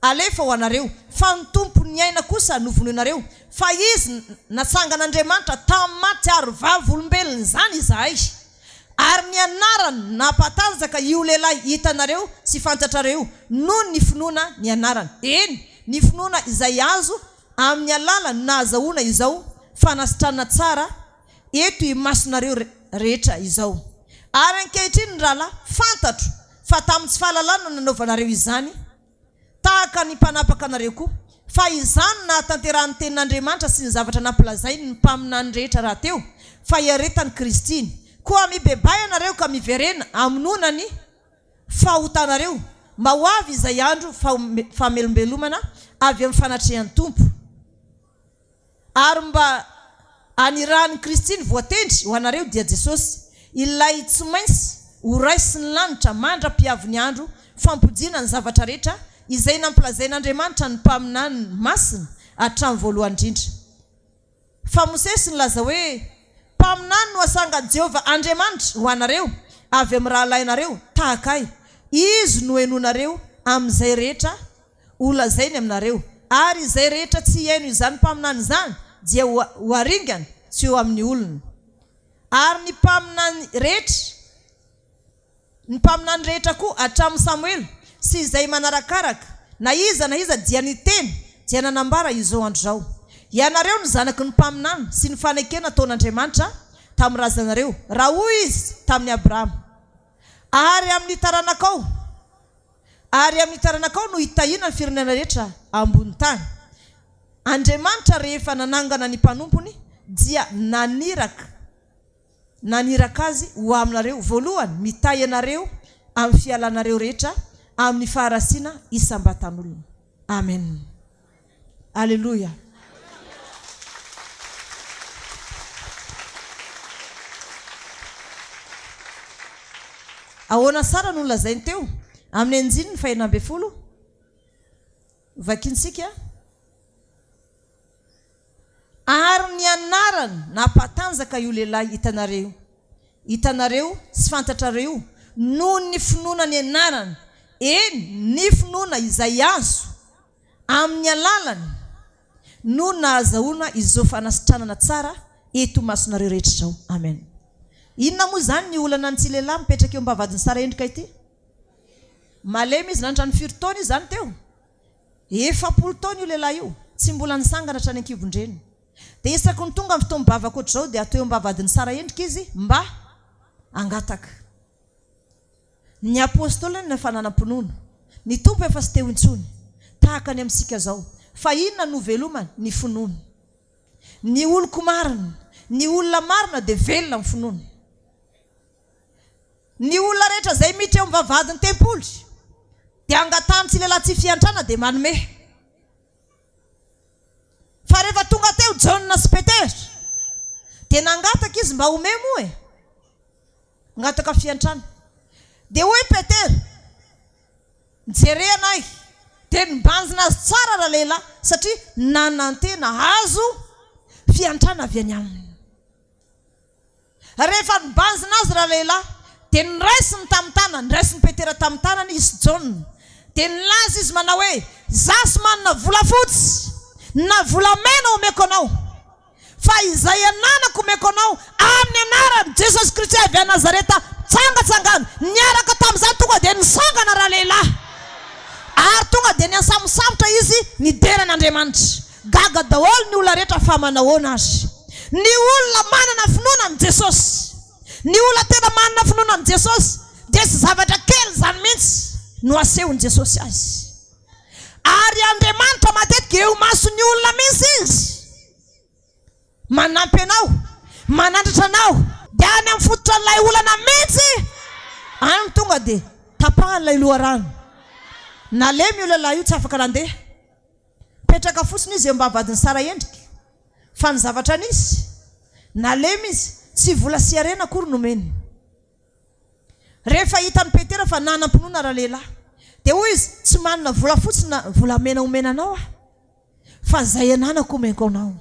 alefa ho anareo fa ny tompony ny aina kosa novonoinareo fa izy natsangan'Andriamanitra tamin'ny maty ary vavolombelona izany izahay. Ary ny anarany nampatanjaka io lehilahy hitanareo sy fantatrareo noho ny finoana ny anarany. Eny, ny finoana izay azo amin'ny alalany nahazahoana izao fanasitrana tsara eto imasonareo rehetra izao. Ary ankehitriny ny rahalahy fantatro fa tamin'ny tsy fahalalana nanaovanareo izany tahaka ny mpanapaka anareo koa fa izany nahatanterahan'ny tenin'Andriamanitra sy ny zavatra nampilazainy ny mpaminany rehetra raha teo fa hiaretany Kristiny koa mibebay anareo ka miverena aminona ny fahotanareo mba ho avy izay andro famelombelomana avy amin'ny fanatrehan'ny tompo ary mba anirahany Kristiny voatendry ho anareo dia Jesosy ilay tsy maintsy ho raisy ny lanitra mandra-piavy ny andro fampodiana ny zavatra rehetra izay nampilazain'Andriamanitra ny mpaminany masina hatramin'ny voalohany indrindra. Fa Mosesy nilaza hoe mpaminany no asangany Jehovah Andriamanitra ho anareo avy amin'ny rahalainareo tahakay izy no henonareo amin'izay rehetra ho lazainy aminareo ary izay rehetra tsy haino izany mpaminany izany dia ho aringana tsy eo amin'ny olona. Ary ny mpaminany rehetra koa hatramin'ny Samuel sy izay manarakaraka na iza dia niteny dia nanambara izao andro zao. Ianareo ny zanaky ny mpaminany sy ny fanekena ataon'Andriamanitra tamin'ny razanareo raha hoy izy tamin'ny Abrahama. Ary amin'ny taranakao no hitahina ny firenena rehetra ambony tany. Andriamanitra rehefa nanangana ny mpanompony dia naniraka azy ho aminareo voalohany mitahy ianareo amin'ny fialanareo rehetra amin'ny faharasiana isam-batan'olona. Amen. Alleluia. Ahoana sara no lazainy teo amin'ny anjininy faha 12 vakinsika. Ary ny anarany nampatanjaka io lehilahy hitanareo sy fantatrareo noho ny finoana ny anarany. Eny, ny finoana izay azo amin'ny alalany no nahazahoana izao fanasitranana tsara eto masonareo rehetra zao. Amen. Inona moa zany ny olana ny tsy lehilahy mipetraka eo am-bavadiny sara endrika ity? Malemy izy nandrany 4 taona izy zany teo. 70 taona io lehilahy io, tsy mbola nisangana hatrany ankivondreny. Dia isaky ny tonga amin'ny fotoam-bavaka ohatr'izao dia atao eo am-bavadiny sara endrika izy mba angataka. Ny apôstôla ny fananam-pinoana, ny tompo efa sy teo intsony tahaka ny amintsika zao. Fa inona no velomany? Ny finoana. Ny oloko marina, ny olona marina dia velona amin'ny finoana. ny olona rehetra zay miditra eo mivavadiny tempoly dia angatany tsy lehilahy tsy fiantrana dia manome. Fa rehefa tonga teo John sy Petera dia nangataka izy mba home moa e, ngataka fiantrana. Dia hoy Petera, jerena ahy dia nibanjina azy tsara raha lehilahy satria nanantena azo fiantrana avy any aminy. Rehefa nibanjina azy raha lehilahy dia niraisiny tamin'ny tanany, niraisiny Petera tamin'ny tanany izy John. Dia nilaza izy manao hoe zasy manana volafotsy na volamena omeko anao, fa izay ananako omeko anao amin'ny anarany Jesosy Kristy avy a Nazareta tsangatsangana. Niaraka tamin'izany tonga dia nisangana raha lehilahy ary tonga dia niasamosavotra izy nideran'Andriamanitra. Gaga daholo ny olona rehetra fa manahoana azy. Ny olona manana finoana amin'ny Jesosy, ny olona tena manana finoana amin'ny Jesosy dia tsy zavatra kely zany mihitsy no asehony Jesosy azy. Ary Andriamanitra matetika eo masony olona mihitsy izy, manampy anao, manandratra anao, dia any amin'ny fototra n'ilay olana mihitsy any tonga dia tapahan'ilay loharano. Nalemy io lehilahy io tsy afaka nandeha, petraka fotsiny izy eo mbavadiny sara endrika, fa ny zavatra nisy nalemy izy, tsy vola sy arena akory nomeny. Rehefa hitany Petera fa nanam-pinoana raha lehilahy dia hoy izy, tsy manana vola fotsiny na volamena omenanao ah, fa zay ananako omeko anao.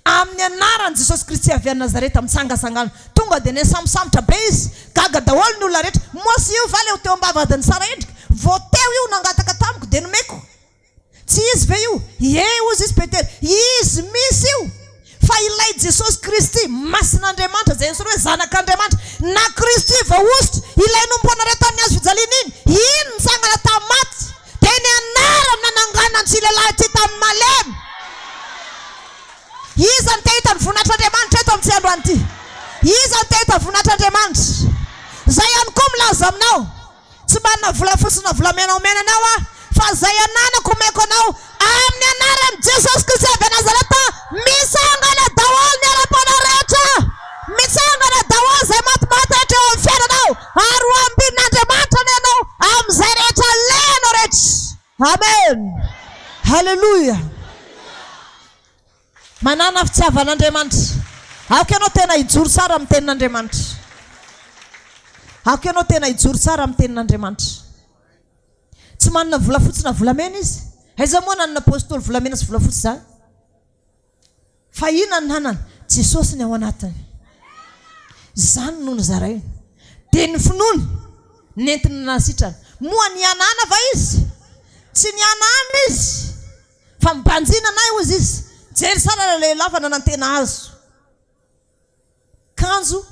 Amin'ny anaran'i Jesosy Kristy avy a Nazareta mitsangasangana tonga dia nisamosamotra be izy. Gaga daholo ny olona rehetra, mosy io valy eo teo ambavadiny sara endrika, vao teo io nangataka tamiko dia nomeko. Tsy izy ve io? Ye ozy izy Petera, izy misy io. Fa ilay Jesosy Kristy masin'Andriamanitra zay nisy hoe zanak'Andriamanitra na Kristy vaositra ilay nomponareta amin'ny azo fijaliana iny nitsangana tamin'ny maty dia ny anarany nananganantsy lehilahy ty tamin'ny malemy. Iza ny tehitany voninatr'Andriamanitra eto amin'ny tsy androany ity? Iza ny tehitany voninatr'Andriamanitra? Zay ihany koa milaza aminao, tsy manana vola fotsiny na volamena omenanao ah, fa zay ananako omeko anao amin'ny anaran'i Jesosy Kristy avy a Nazareta. Misangana daholo ny ara-pana rehetra, misangana daholo zay matimaty rehetra eo amin'ny fiainanao ary ho ambin'Andriamanitra ny ianao amin'izay rehetra lena rehetra. Amen, halleluja. Manana fitiavan'Andriamanitra. Aoka ianao tena hijoro tsara amin'ny tenin'Andriamanitra, aoka ianao tena hijoro tsara amin'ny tenin'Andriamanitra. Tsy manana vola fotsy na volamena izy. Aiza moa nanana apôstôly volamena sy vola fotsy zany? Fa inona ny nanany? Jesosy ny ao anatiny. Zany no nizarainy. Dia ny finoana nentiny nasitrana. Moa ny anana va izy? Tsy ny anana izy, fa mibanjina anay ozy izy. Jery sara raha lehilahy fa nanantena azo. Kanjo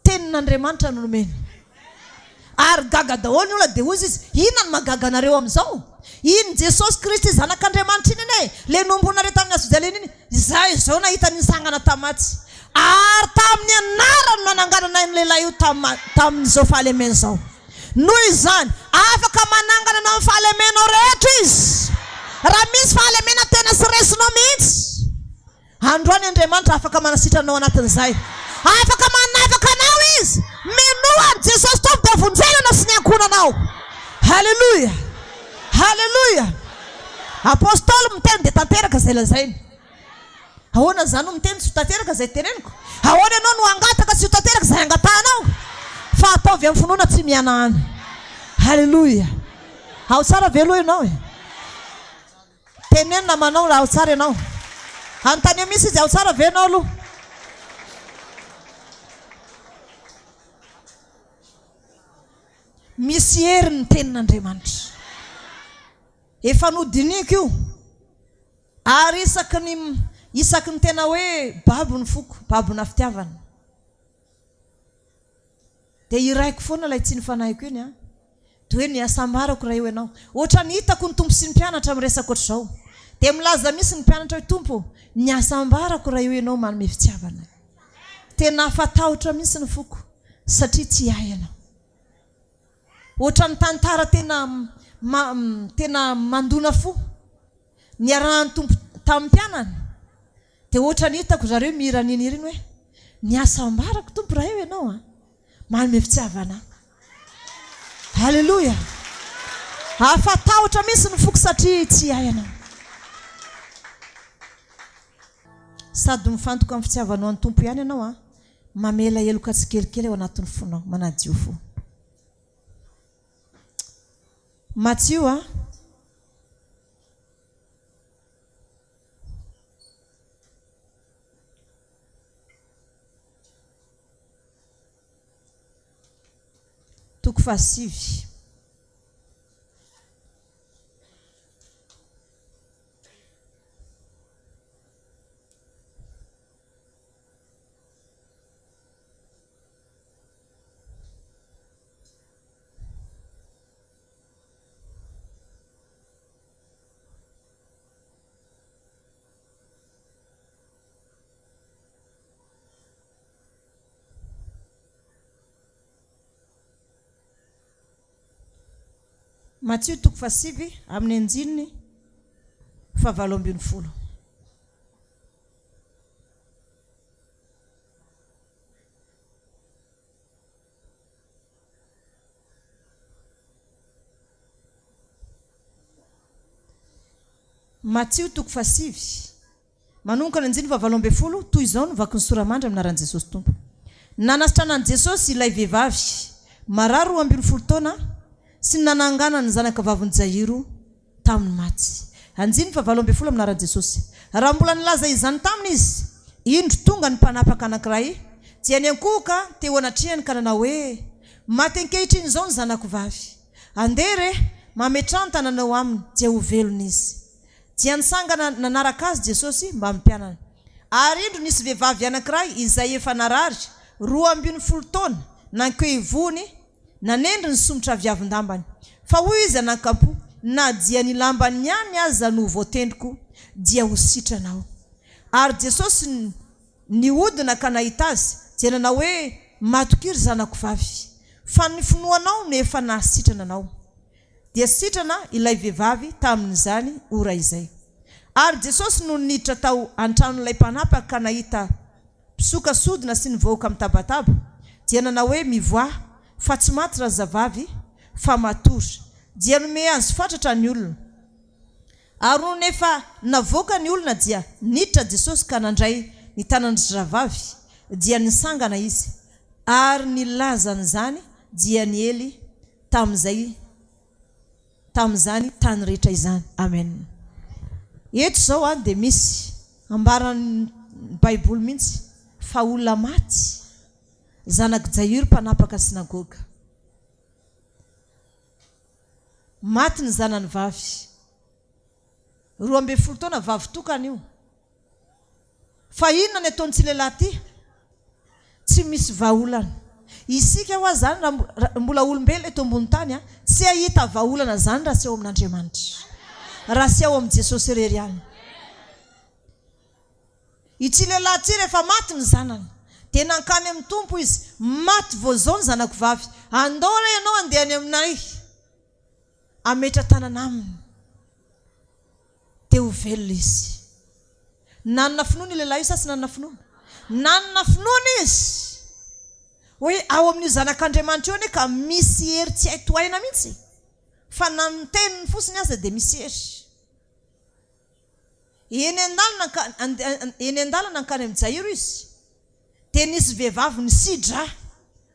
tenin'Andriamanitra no nomeny. Ary gaga daholo ny olona dia ozy izy, inona ny mahagaga anareo amin'izao? Iny Jesosy Kristy zanak'Andriamanitra iny ane, le nombonareo tamin'ny azo fijaliana iny, izay izao nahita nisangana tamaty. Ary tamin'ny anarany nananganana ny lehilahy io tamin'izao fahalemena izao. Noho izany afaka manangana anao amin'ny fahalemenao rehetra izy. Raha misy fahalemena tena sy resinao mihitsy, androany Andriamanitra afaka manasitranao anatin'izay, afaka manavaka anao izy. Minoany Jesosy tompo dia vonjenana sy ny ankonanao. Halleluja, halleluja. Apôstôly miteny dia tanteraka zay lazainy. Ahoana zany no miteny tsy ho tanteraka zay teneniko? Ahoana ianao no angataka tsy ho tanteraka zay angatahanao? Fa ataovy amin'ny finoana tsy mianahany. Halleluja. Ao tsara velo ianao e. Tenenina manao raha ao tsara ianao. Anontany eo misy izy ao tsara ve ianao aloha? Misy hery ny tenin'Andriamanitra. Efa nodiniko io. Ary isaky ny tena hoe babo ny foko, babo na fitiavana. Dia iraiko foana ilay tsy nifanahiko iny a. Dia hoe niasambarako raha eo ianao. Ohatra ny hitako ny tompo sy ny mpianatra amin'ny resaka ohatr'izao. Dia milaza misy ny mpianatra hoe tompo, niasambarako raha eo ianao manome fitiavana. Tena afatahotra misy ny foko satria tsy ahy ianao. Ohatra ny tantara tena mandona fo niarahany tompo tamin'ny mpianany. Dia ohatra ny hitako zareo miraniny ireny hoe niasambarako tompo raha eo ianao a, manome fitiavana. Haleluya. Afatahotra misy ny foko satria tsy hay anao. Sady mifantoka amin'ny fitiavanao ny tompo ihany ianao mamela heloka tsikelikely ao anatin'ny fonao manadio fo. Matthieu toko fasivy. Matthieu toko fasivy amin'ny anjininy 7:20. Matthieu toko fasivy manomboka ny anjininy 7:20 toy izao no vaky ny soramandry aminaran'i Jesosy tompo. Nanasitrana Jesosy ilay vehivavy marary 12 taona sy nanangana ny zanaka vaviny Jairo tamin'ny maty. Anjininy 7:20 aminaran'i Jesosy. Raha mbola nilaza izany taminy izy, indro tonga ny mpanapaka anankiray dia ny ankoka teo anatrehany ka nanao hoe maty ankehitriny izao ny zanako vavy. Andere mametrany tananao aminy dia ho velona izy. Dia nisangana nanaraka azy Jesosy mba mpianana. Ary indro nisy vehivavy anankiray izay efa narary 12 taona nankehivony nanendry ny somotra viavin-dambany. Fa hoy izy anankampo, na dia ny lambany ihany aza no voatendriko dia ho sitranao. Ary Jesosy nihodina ka nahita azy dia nanao hoe matokiry zanako vavy, fa ny finoanao no efa nahasitrana anao. Dia sitrana ilay vehivavy tamin'izany ora izay. Ary Jesosy no niditra tao antranon'ilay mpanapaka ka nahita mpisoka sodina sy nivoaka mitabataba dia nanao hoe mivoa fa tsy maty razavavy fa matory. Dia nome azy fatratra ny olona. Ary no nefa navoaka ny olona dia niditra Jesosy ka nandray ny tanan'ny razavavy dia nisangana izy. Ary nilaza n'izany dia ny ely tamin'izany tany rehetra izany. Amen. Eto zao dia misy ambaran'ny Baiboly mihitsy fa olona maty zanak' Jairo mpanapaka sinagoga. Maty ny zanany vavy 12 taona vavy tokana io. Fa inona ny ataony tsy lehilahy ty? Tsy misy vahaolana. Isika ho zany mbola olombelona eto ambony tany tsy ahita vahaolana zany raha tsy ao amin'Andriamanitra, raha tsy ao amin'i Jesosy irery ihany. Itsy lehilahy tsy rehefa maty ny zanany dia nankany amin'ny tompo izy, maty voazao ny zanako vavy, andao ra ianao andehany aminay ametra tanana aminy dia ho velona izy. Nanana finoana lehilahy io sa tsy nanana finoana? Nanana finoana izy hoe ao amin'ny zanak'Andriamanitra eo ane ka misy hery tsy hay tohaina mihitsy, fa na ny teniny fosiny aza dia misy hery. Eny an-dalana nankany amin'ny Jairo izy dia nisy vehivavy nisidra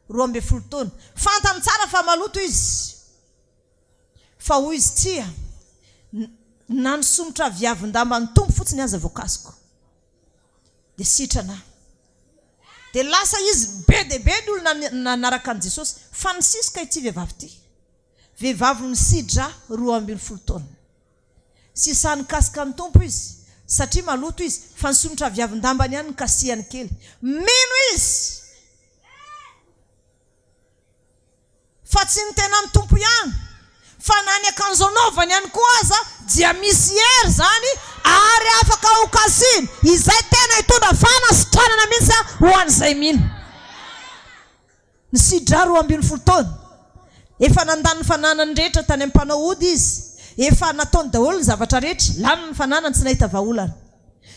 12 taona. Fantany tsara fa maloto izy, fa hoy izy tsia na nisomotra viavin-damba ny tompo fotsiny aza voakasiko dia sitrana. Dia lasa izy be dia be ny olona nanaraka an' Jesosy fa nisisika ity vehivavy ity. Vehivavy nisidra 12 taona. Sisa nikasika ny tompo izy satria maloto izy, fa nisomotra viavin-dambany ihany nikasihany kely. Mino izy fa tsy ny tena ny tompo ihany, fa na ny akanjo anaovany ihany koa aza dia misy hery zany ary afaka ho kasiny. Izay tena hitondra fanasitranana mihitsy ho an'izay mino. Nisidra 12 taona. Efa nandany fananany rehetra tany amin'ny mpanao ody izy. Efa nataony daholo ny zavatra rehetra, lany ny fananany tsy nahita vahaolana.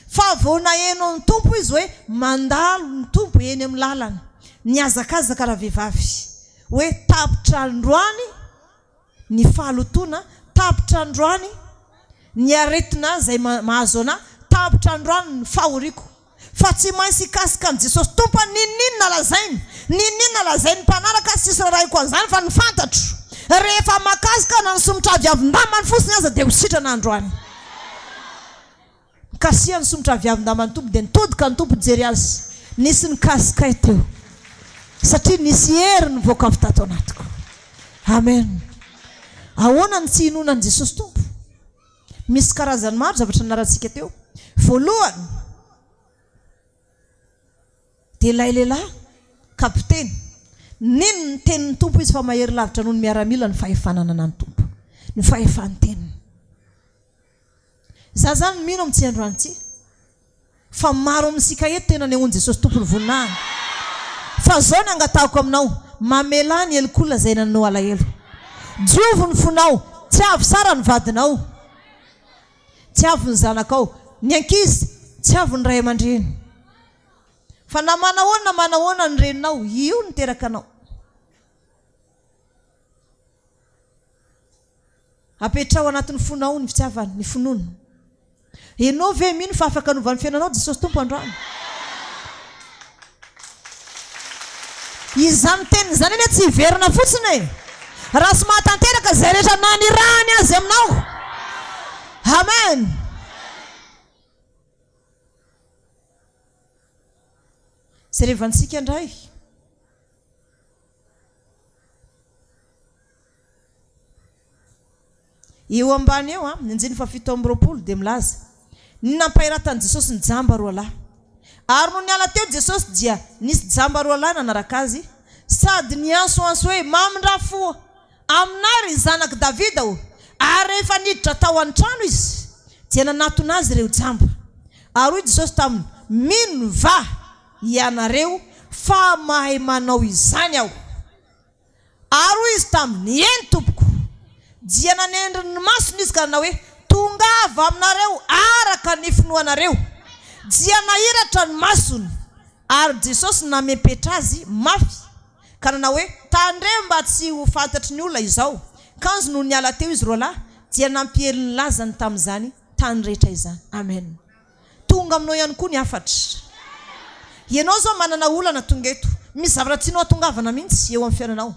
Fa vao naheno ny tompo izy hoe mandalo ny tompo eny amin'ny lalana niazakazaka raha vehivavy hoe tapitra androany ny fahalotona, tapitra androany ny aretina zay mahazo ana, tapitra androany ny fahoriko. Fa tsy maintsy ikasika an Jesosy Tompo ninninna lazainy, ninninna lazainy mpanaraka sisy raiko an'izany fa ny fantatro rehefa makasika na nysomotra aviavin-damany fotsiny aza dia ho sitrana androany. Kasia ny somotra aviavin-damany Tompo dia nitodika ny Tompo jery azy, nisy nikasikay teo satria nisy hery nivoaka avy tato anatiko. Amen. Ahoana ny tsy hinoana an Jesosy Tompo? Misy karazany maro zavatra naratsika teo. Voalohany dia lehilahy kapiteny, nino ny tenin'ny Tompo izy fa mahery lavitra noho ny miaramila ny fahefanana ny Tompo, ny fahefanteniny. Za zany mino amin'ny tsy androany ty fa maro amintsika eto tena ny ahony Jesosy Tompo ny voninahiny. Fa zao ny angatahako aminao, mamela ny helokolona zay nanao alahelo. Diovo ny fonao, tsy avy sara ny vadinao, tsy avy ny zanakao, ny ankizy tsy avy ny ray aman-dreny. Fa na manahoana ny reninao, io ny teraka anao. Apetrao anatin'ny fonao ny fitiavana, ny finoana. Ianao ve mino fa afaka hanovany fiainanao Jesosy Tompo androany? Izany teny izany eny tsy hiverina fotsiny e. Raha sy mahatanteraka zay rehetra nanirahany azy aminao. Amen. Serevantsika indray. Eo ambany eo ny anjiny fa 7 dia milaza ny nampahiratany Jesosy ny jamba roa lahy. Ary no niala teo Jesosy dia nisy jamba roa lahy nanaraka azy, sady niansoanso hoe mamindra-fo aminay ry zanak Davida o. Ary rehefa niditra tao an-trano izy dia nanatona azy ireo jamba. Ary hoy Jesosy taminy, mino va ianareo fa mahay manao izany aho. Ary hoy izy taminy, eny tompoko. Dia nanendry ny masony izy ka nanao hoe tongava aminareo araka ny finoanareo. Dia nahiratra ny masony. Ary Jesosy namepetra azy mafy ka nanao hoe tandreo mba tsy ho fantatry ny olona izao. Kanjo no niala teo izy roa lahy dia nampiely ny lazany tamin'izany tany rehetra izany. Amen. Tonga aminao ihany koa ny afatra. Ianao zao manana olana tonga eto, misy zavatra tianao tongavana mihitsy eo amin'ny fiainanao.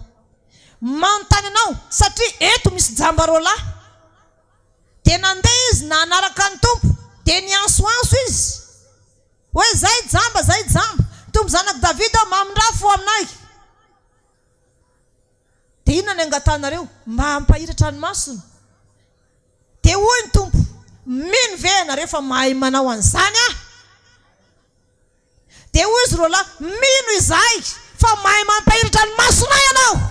Manontany anao satria eto misy jamba roa lahy. Dia nandeha izy nanaraka ny Tompo dia niansoanso izy hoe zay jamba, Tompo zanak Davida mamindra-fo aminay. Dia inona ny angatanareo? Mba hampahiratra ny masony. Dia hoy ny Tompo, mino ve ianareo fa mahay manao an'izany ah? Dia hoy izy roa lahy, mino izahay fa mahay mampahiratra ny masonay ianao.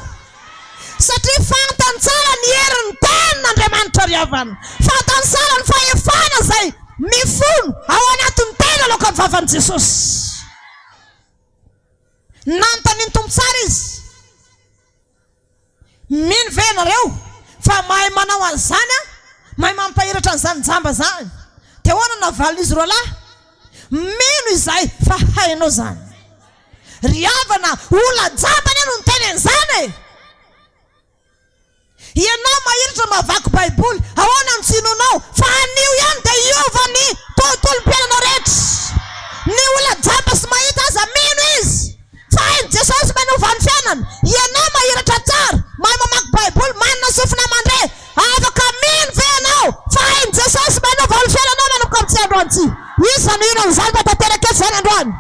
Satria fantany tsara ny herin'ny tenin'Andriamanitra ry havana. Fantany tsara ny fahefana zay mifono ao anatin'ny tena aloka ny vavan'i Jesosy. Nanontany ny Tompo tsara izy, mino ve ianareo fa mahay manao an'izany ah? Mahay mampahiratra an'izany jamba zany. Dia hoana navalon'izy roa lahy, mino izahay fa hainao zany. Ry havana, olona jambany ano ny teny an'izany e. Ianao mahiratra mavaky Baiboly, ahoana ny tsinonao fa anio ihany dia iova ny tontolom-piainanao rehetra. Ny olona jamba sy mahita aza mino izy fa hainy Jesosy manova ny fiainana. Ianao mahiratra tsara, mahay mamaky Baiboly, manana sofina mandre, afaka mino ve ianao fa hainy Jesosy manova ny fiainanao manomboka amin'ny tsy androany ty. Isany mino an'izany fa tanteraka eto izany androany.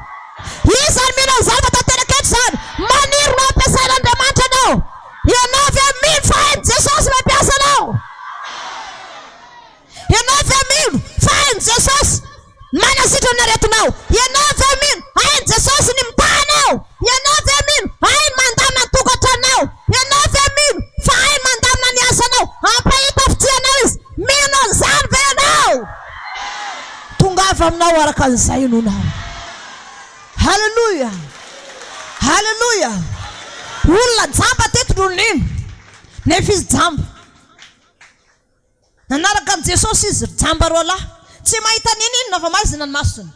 Isany mino an'izany fa tanteraka eto izany. Maniry no ampiasain'Andriamanitra anao. Ianao ve mino fa hainy Jesosy mampiasa anao? Ianao ve mino fa hainy Jesosy manasitra ny aretinao? Ianao ve mino hainy Jesosy ny mitanao? Ianao ve mino hainy mandamina ny tokantranonao? Ianao ve mino fa hainy mandamina ny asanao? Ampahita fitianao izy. Mino an'izany ve ianao? Tongava aminao araka an'izay inonao. Halleluja. Halleluja. Olona jamba teto noho nino nefa izy jamba. Nanaraka amin'i Jesosy izy jamba roa lahy, tsy mahita ninina fa maizina ny masony.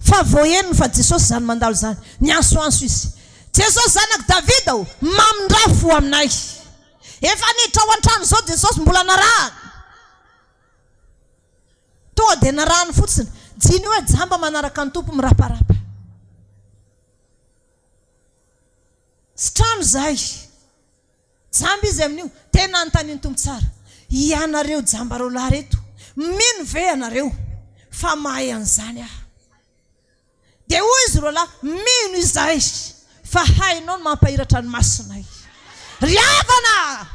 fa voeniny fa Jesosy zany mandalo zany ny ansoanso izy. Jesosy zanak Davida mamindra fo aminay. Efa niditra ao an-trano zao Jesosy mbola narahany. Tonga dia narahany fotsiny. Jiny hoe jamba manaraka ny tompo miraparapa. Sy trano zay. Jamba izy amin'io tena anontaniany tompo tsara. Ianareo jamba roalahy reto, mino ve ianareo fa mahay an'izany aho? Dia hoy izy roalahy, mino izahay fa hainao ny mampahiratra ny masonay. Riavana!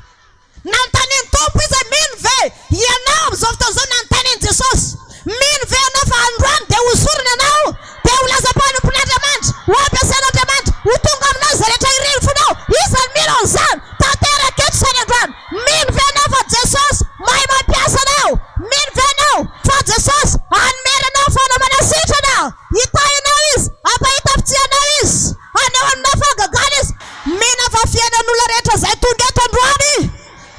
Nanontaniany tompo izy, mino ve ianao amin'izao fotoana izao nanontaniany Jesosy? Mino ve ianao fa androany dia hosorona ianao, dia ho lazam-panompon'Andriamanitra, ho ampiasain'Andriamanitra, ho tonga aminao izay rehetra ireny fonao. Izy mino an'izany, tanteraka eto izany androany. Mino ve ianao fa Jesosy mahay mampiasa anao? Mino ve ianao fa Jesosy anomeranao fanamana sitrana? Hitahinao izy, ampahitafitianao izy, anao aminao fahagagana izy. Mino fa fiainan'olona rehetra izay tonga eto androany.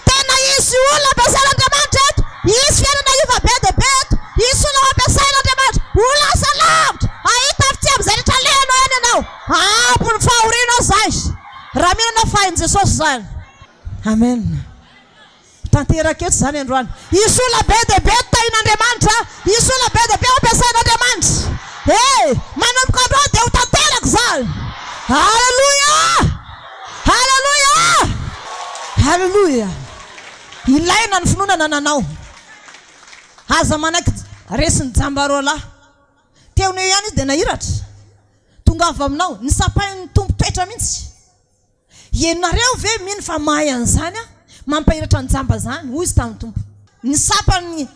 Tena isy olona ampiasain'Andriamanitra eto, isy fiainana iva be dia be eto, isy olona ampiasain'Andriamanitra, ho lasa lavitra, ahitafity amin'izay rehetra lehanao eny ianao. Ampy ny fahorianao zay, raha mino anao fahain Jesosy zany. Amen. Tanteraka eto zany androany. Isy olona be dia be tahin'Andriamanitra, isy olona be dia be ampiasain'Andriamanitra. Manomboka androany dia ho tanteraka zany. Halleluja! Halleluja! Halleluja! Ilaina ny finoana nanao. Aza manaiky resiny jamba roalahy. Teony eo ihany izy dia nahiratra. Tonga avy aminao, nisapain'ny tompo toetra mihitsy. Ianareo ve mino fa mahay an'izany a? Mampahiratra ny jamba zany, hoy izy tamin'ny tompo. Nisapany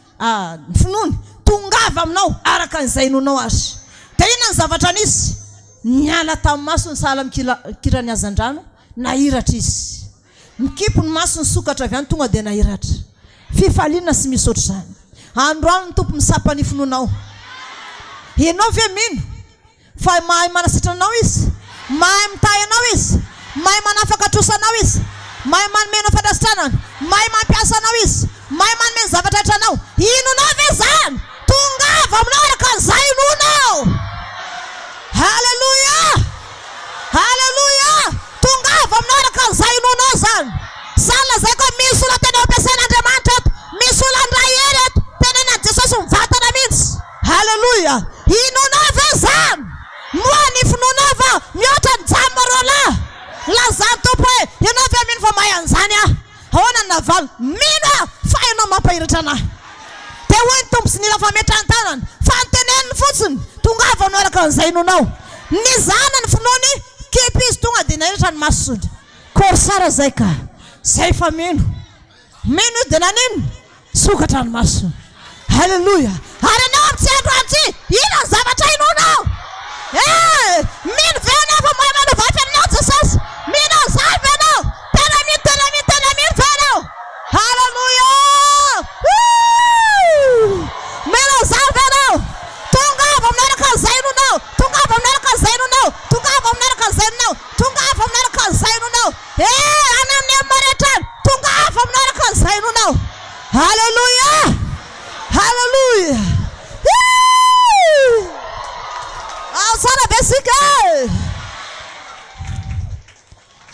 finoany, tonga avy aminao araka an'izay nonao azy. Dia inona ny zavatra anisy? Niala tamin'ny maso ny sahala mikirany hazan-drano, nahiratra izy. Mikipo ny maso ny sokatra avy any tonga dia nahiratra. Fifaliana sy misy oatra zany. Androany ny tompo misapany finoanao. Ianao ve mino fa mahay manasitrana anao izy, mahay mitahy anao izy, mahay manafaka trosanao izy, mahay manomena fandasitranana, mahay mampiasa anao izy, mahay manome ny zavatra rehetra anao. Inonao ve zany? Tonga avy aminao araka an'izay inonao. Halleluja! Halleluja! Tonga avy aminao araka an'izay inonao zany. Sala zay koa misy olona tena ampiasain'Andriamanitra eto, misy olona andray ery eto, tenena Jesosy mivatana mihitsy. Halleluja! Inonao ve zany? Moa ny finoanao va mihoatra ny jamba roalahy. Lazany tompo hoe ianao ve mino fa mahay an'izany aho? Ahoana ny navaly? Mino aho fa ianao mampahiratra anahy. Dia hoy ny tompo sy nila fametrany tanany, fa noteneniny fotsiny, tonga avy aminao araka an'izay inonao. Nizana ny finoany, kipy izy tonga dia nahiratra ny masony. Kory sara zay ka, zay fa mino. Mino izy dia nanino? Sokatra ny masony. Halleluja! Ary anao amin'ity androany ity, inona ny zavatra inonao? Mino ve ianao fa mahay manovatra aminao Jesosy? Mino an'izany ve ianao? Tena mino ve ianao? Halleluja! Mino an'izany ve ianao? Tonga avy aminao araka an'izay inonao. Tonga avy aminao araka an'izay inonao. Tonga avy aminao araka an'izay inonao. Tonga avy aminao araka an'izay inonao. Any amin'ny maretrany, tonga avy aminao araka an'izay inonao. Halleluja! Halleluja! Sana besika.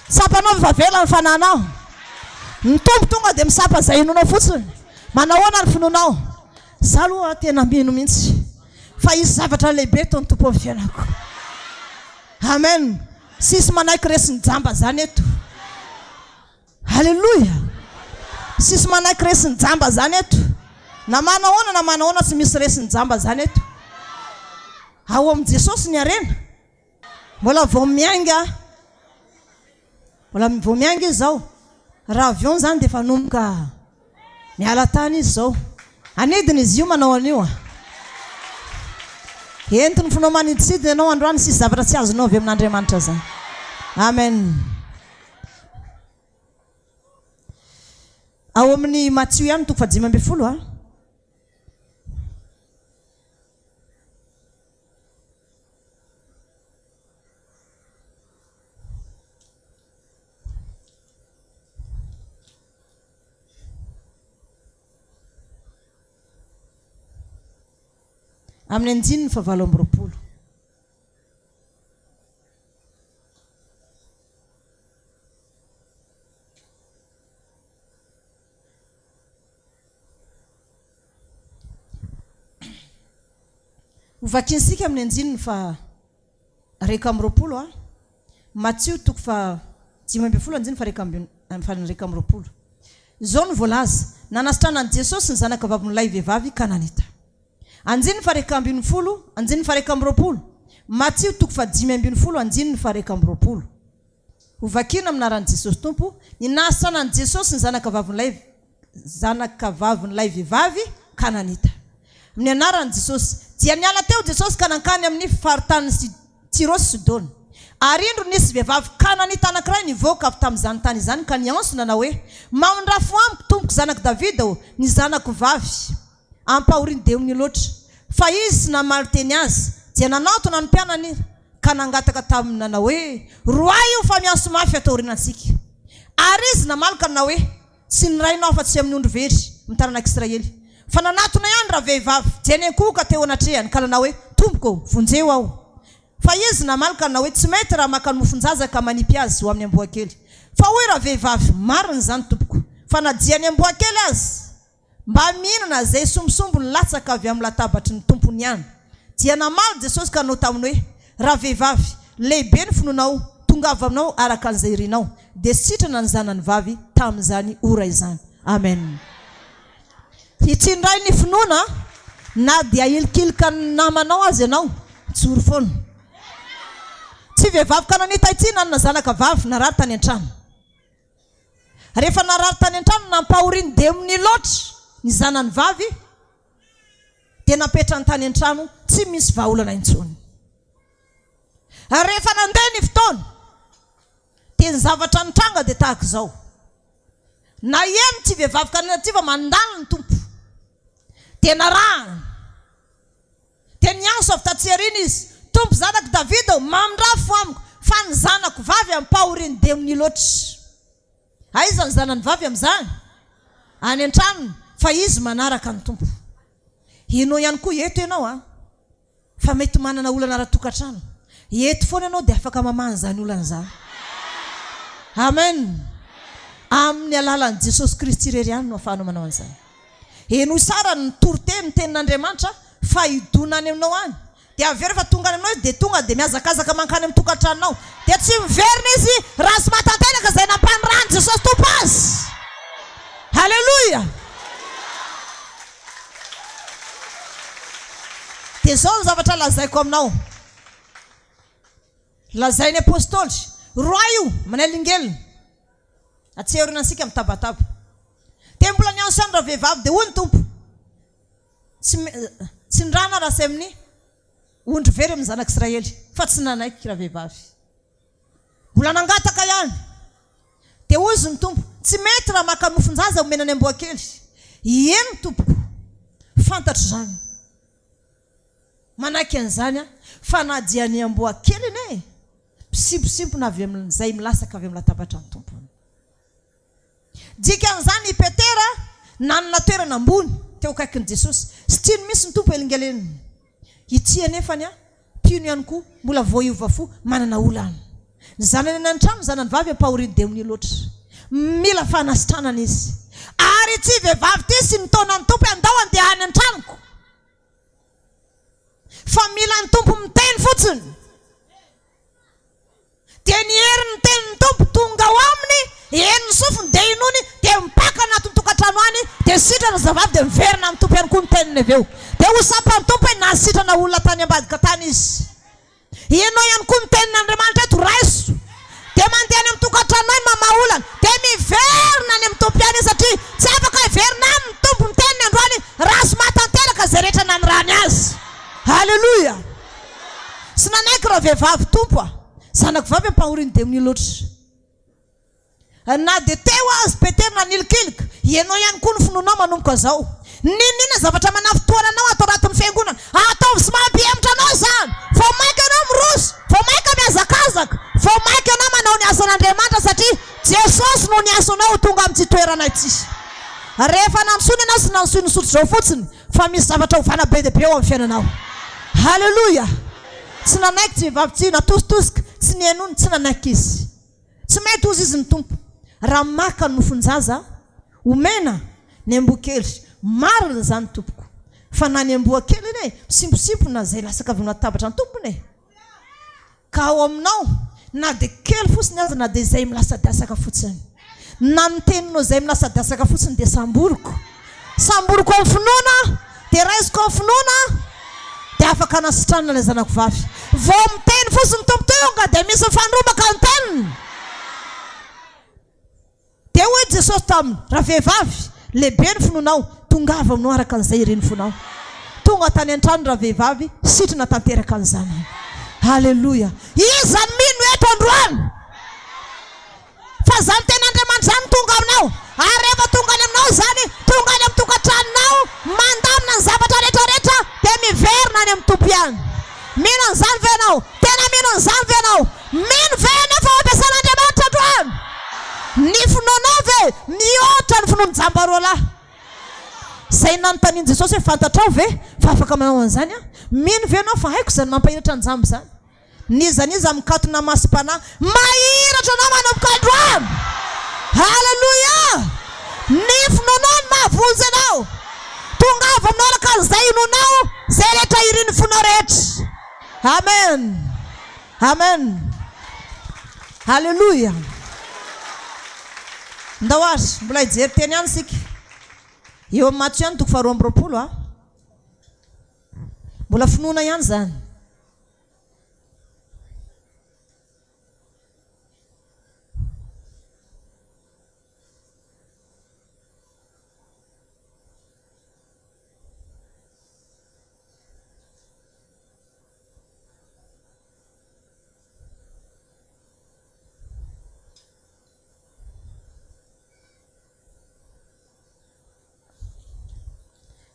Sapanao vavela ny fananao. Ny tompo tonga dia misapa izay inonao fotsiny. Manao ahoana ny finoanao? Za aloha tena mino mihitsy fa isy zavatra lehibe tao ny tompo amin'ny fiainako. Amen. Sisy manaiky resiny jamba zany eto. Halleluja. Sisy manaiky resiny jamba zany eto. Na manao ahoana tsy misy resiny jamba zany eto. Ao amin'i Jesosy ny arena. Mbola vao mianga. Mbola vao mianga izy zao. Raha avion zany dia efa nomboka miala tany izy zao. Anidiny izy io manao an'io. Entiny finao maniditsidina ianao androany, sisy zavatra tsy azonao avy amin'Andriamanitra zany. Amen. Ao amin'ny Matthieu ihany 5:12. Amin'ny 9:20. Vakinsika amin'ny anjininy fa reka amroapolo Matthieu toko fa 5 anjiny fa reka amroapolo. Zao ny voalaza nanasitrana Jesosy ny zanaka vavon'ilay vehivavy Kananita. Anjiny fa reka ambin'ny folo, anjiny fa reka amroapolo. Matthieu toko fa 5 anjiny fa reka amroapolo. Hovakina aminaran'i Jesosy Tompo, ny nasitrana Jesosy ny zanaka vavon'ilay vehivavy Kananita. Amin'ny anaran'i Jesosy dia niala teo Jesosy ka nankany amin'ny faritany Tiro sy Sidôna. Ary indro nisy vehivavy Kananita anankiray nivoaka avy tamin'izany tany izany ka nianso nanao hoe mamondrafo amiko tompoko zanaka Davida ny zanako vavy ampahoriany deony loatra. Fa izy namaly teny azy dia nanaotona ny mpianany ka nangataka taminy nanao hoe roa io fa mianso mafy ataorinantsika. Ary izy namaly ka nanao hoe tsy nirainao fa tsy amin'ny ondro very mitaranak'Israely. Fa nanatona ihany raha vehivavy jenenkoka teo anatrehany ka nanao hoe tompoko vonjeo aho. Fa izy namaly ka nanao hoe tsy mety raha maka mofonjaza ka manipy azy ho amin'ny amboakely. Fa hoy raha vehivavy marina zany tompoko fa nadiany amboakely azy mba mihinana zay sombosombo ny latsaka avy amin'ny latabatry ny tompony ihany. Dia namaly Jesosy ka nanao taminy hoe raha vehivavy lehibe ny finoanao tongava aminao araka an'izay irinao dia sitrana ny zanany vavy tamin'izany ora izany. Amen. Hitindray ny finoana na dia ilikilika ny namanao azy ianao tsoro foana. Tsy vehivavy Kananita ity nanana zanaka vavy narary tany an-trano. Rehefa narary tany an-trano nampahoriany demony loatra ny zanany vavy dia napetra ny tany an-trano tsy misy vahaolana intsony. Rehefa nandeha ny fotoana dia ny zavatra nitranga dia tahaka izao. Na eny tsy vehivavy Kananita ity fa mandalo ny tompo dia narahana dia nianso avy taty aoriana izy tompo zanaka Davida mamondrafo amiko fa ny zanako vavy ampahoriany demony loatra. Aiza ny zanany vavy amin'izany? Any an-tranony fa izy manaraka ny tompo. Ianao ihany koa eto ianao fa mety manana olana ara-tokantrano. Eto foana ianao dia afaka mamana zany olana zany. Amen. Amin'ny alalan'i Jesosy Kristy irery ihany no ahafahanao manao an'izany. Eno sara ny toroteny tenin'Andriamanitra fa idonany aminao any. Dia avery fa tonga any aminao dia tonga dia miazakazaka mankany amin'ny tokantranonao. Dia tsy miverina izy raha sy matanteraka izay nampanirany Jesosy Tompo azy. Halleluja. Dia zao ny zavatra lazaiko aminao. Lazainy apôstôly roa io manailingelina atsehorinantsika mitabataba. Dia mbola nianso ihany raha vehivavy dia hoy ny tompo tsy nirana raha sy amin'ny ondro very amin'ny zanak'Israely fa tsy nanaiky raha vehivavy. Mbola nangataka ihany. Dia hoy izy ny tompo tsy mety raha maka mofonjaza omenany amboakely. Eny tompoko fantatro zany. Manaiky an'izany fa nadiany amboakely ine mpisibosimpona avy amin'izay milasaka avy amin'ny latabatra ny tompony. Dikan'izany Petera nanana toerana ambony teo akaikin'i Jesosy sy tiany misy ny tompo elingeleniny. Ity anefany pino ihany koa mbola voaiova fo manana olana. Ny zanany any an-trano zanany vavy ampahoriany demony loatra. Mila fanasitranana izy. Ary tsy vehivavy ty sy nitaona ny tompo andahoany dia any an-tranoko. Fa mila ny tompo miteny fotsiny. Dia ny herin'ny tenin'ny tompo tonga ao aminy eny ny sofiny dia inony dia mipaka anaty tokantrano any dia sitrana zavavy dia miverina amin'ny tompo ihany koa ny teniny avy eo. Dia hosapa ny tompo hoe nasitrana olona tany ambadika tany izy. Ianao ihany koa ny tenin'Andriamanitra eto raiso. Dia mandeha any amin'ny tokantrano any mamaolana dia miverina any amin'ny tompo ihany satria tsy afaka hiverina amin'ny tompo ny teniny androany raha sy matanteraka izay rehetra nanirany azy. Halleluja. Sy nanaiky raha vehivavy tompo zanako vavy ampahoriany demony loatra. Na dia teo azy Petera nanilikilika ianao ihany koa ny finoanao manomboka zao. Ninina zavatra manafotoana anao atao anatin'ny fiangonana atao sy mampihemotra anao zany. Fao maika anao miroso, fao maika miazakazaka, fao maika anao manao ny asan'Andriamanitra satria Jesosy no niasa anao tonga amin'ity toerana ity. Rehefa nanosony anao sy nanosony nisotro zao fotsiny fa misy zavatra hovana be dia be ao amin'ny fiainanao. Halleluja. Tsy nanaiky tsy vehivavy tsy natositosika tsy nianony tsy nanaiky izy. Tsy mety ozy izy ny tompo. Raha maka ny mofonjaza omena ny ambokely marina zany tompoko fa nany amboa kely iny simposimpona zay lasaka avy natabatra ny tompony ka ao aminao na dia kely fotsiny azy na dia izay milasadasaka fotsiny na miteninao izay milasadasaka fotsiny dia samboroko amin'ny finoana dia raisiko amin'ny finoana dia afaka nasitranina ilay zanako vavy vao miteny fotsiny tompo teo nga dia misy mifandromaka ny teniny dia hoe Jesosy taminy raha vehivavy lehibe ny finoanao tongava aminao araka an'izay ireny fonao tonga tany an-trano raha vehivavy sitrina tanteraka an'izany halleloja izany mino eto androany fa zany tena Andriamanitra zany tonga aminao ary rehefa tonga any aminao zany tonga any amin'ny tokantranonao mandamina ny zavatra rehetrarehetra dia miverina any amin'ny tompo ihany mino an'izany ve anao tena mino an'izany ve anao mino ve anao fa ampiasan'Andriamanitra androany ny finoanao ve mihoatra ny finoany jambaroalahy zay nanontaniany Jesosy hoe fantatrao ve fa afaka manao an'izany a mino ve anao fa haiko zany mampahiratra ny jambo zany nizaniza mikatona masipana mahiratra anao manomboka androany halleluja ny finoanao ny mahavonjy anao tonga avy aminao araka an'izay inonao zay rehetra iriny fonao rehetra amen amen halleluja ndao azy mbola hijery teny ihany sika eo amin'ny Matthieu ihany 12 mbola finoana ihany zany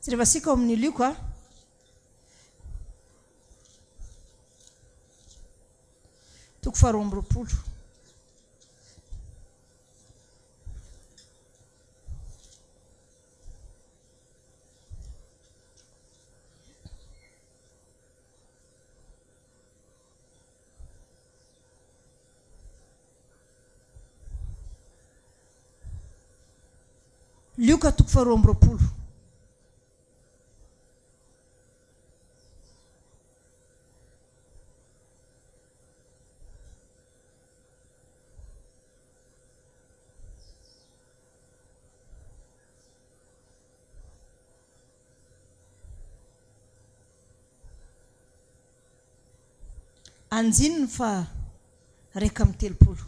sy rehefa sika ao amin'ny lioko a toko 12 lioka toko 12 anjininy fa raika amin'ny telopolo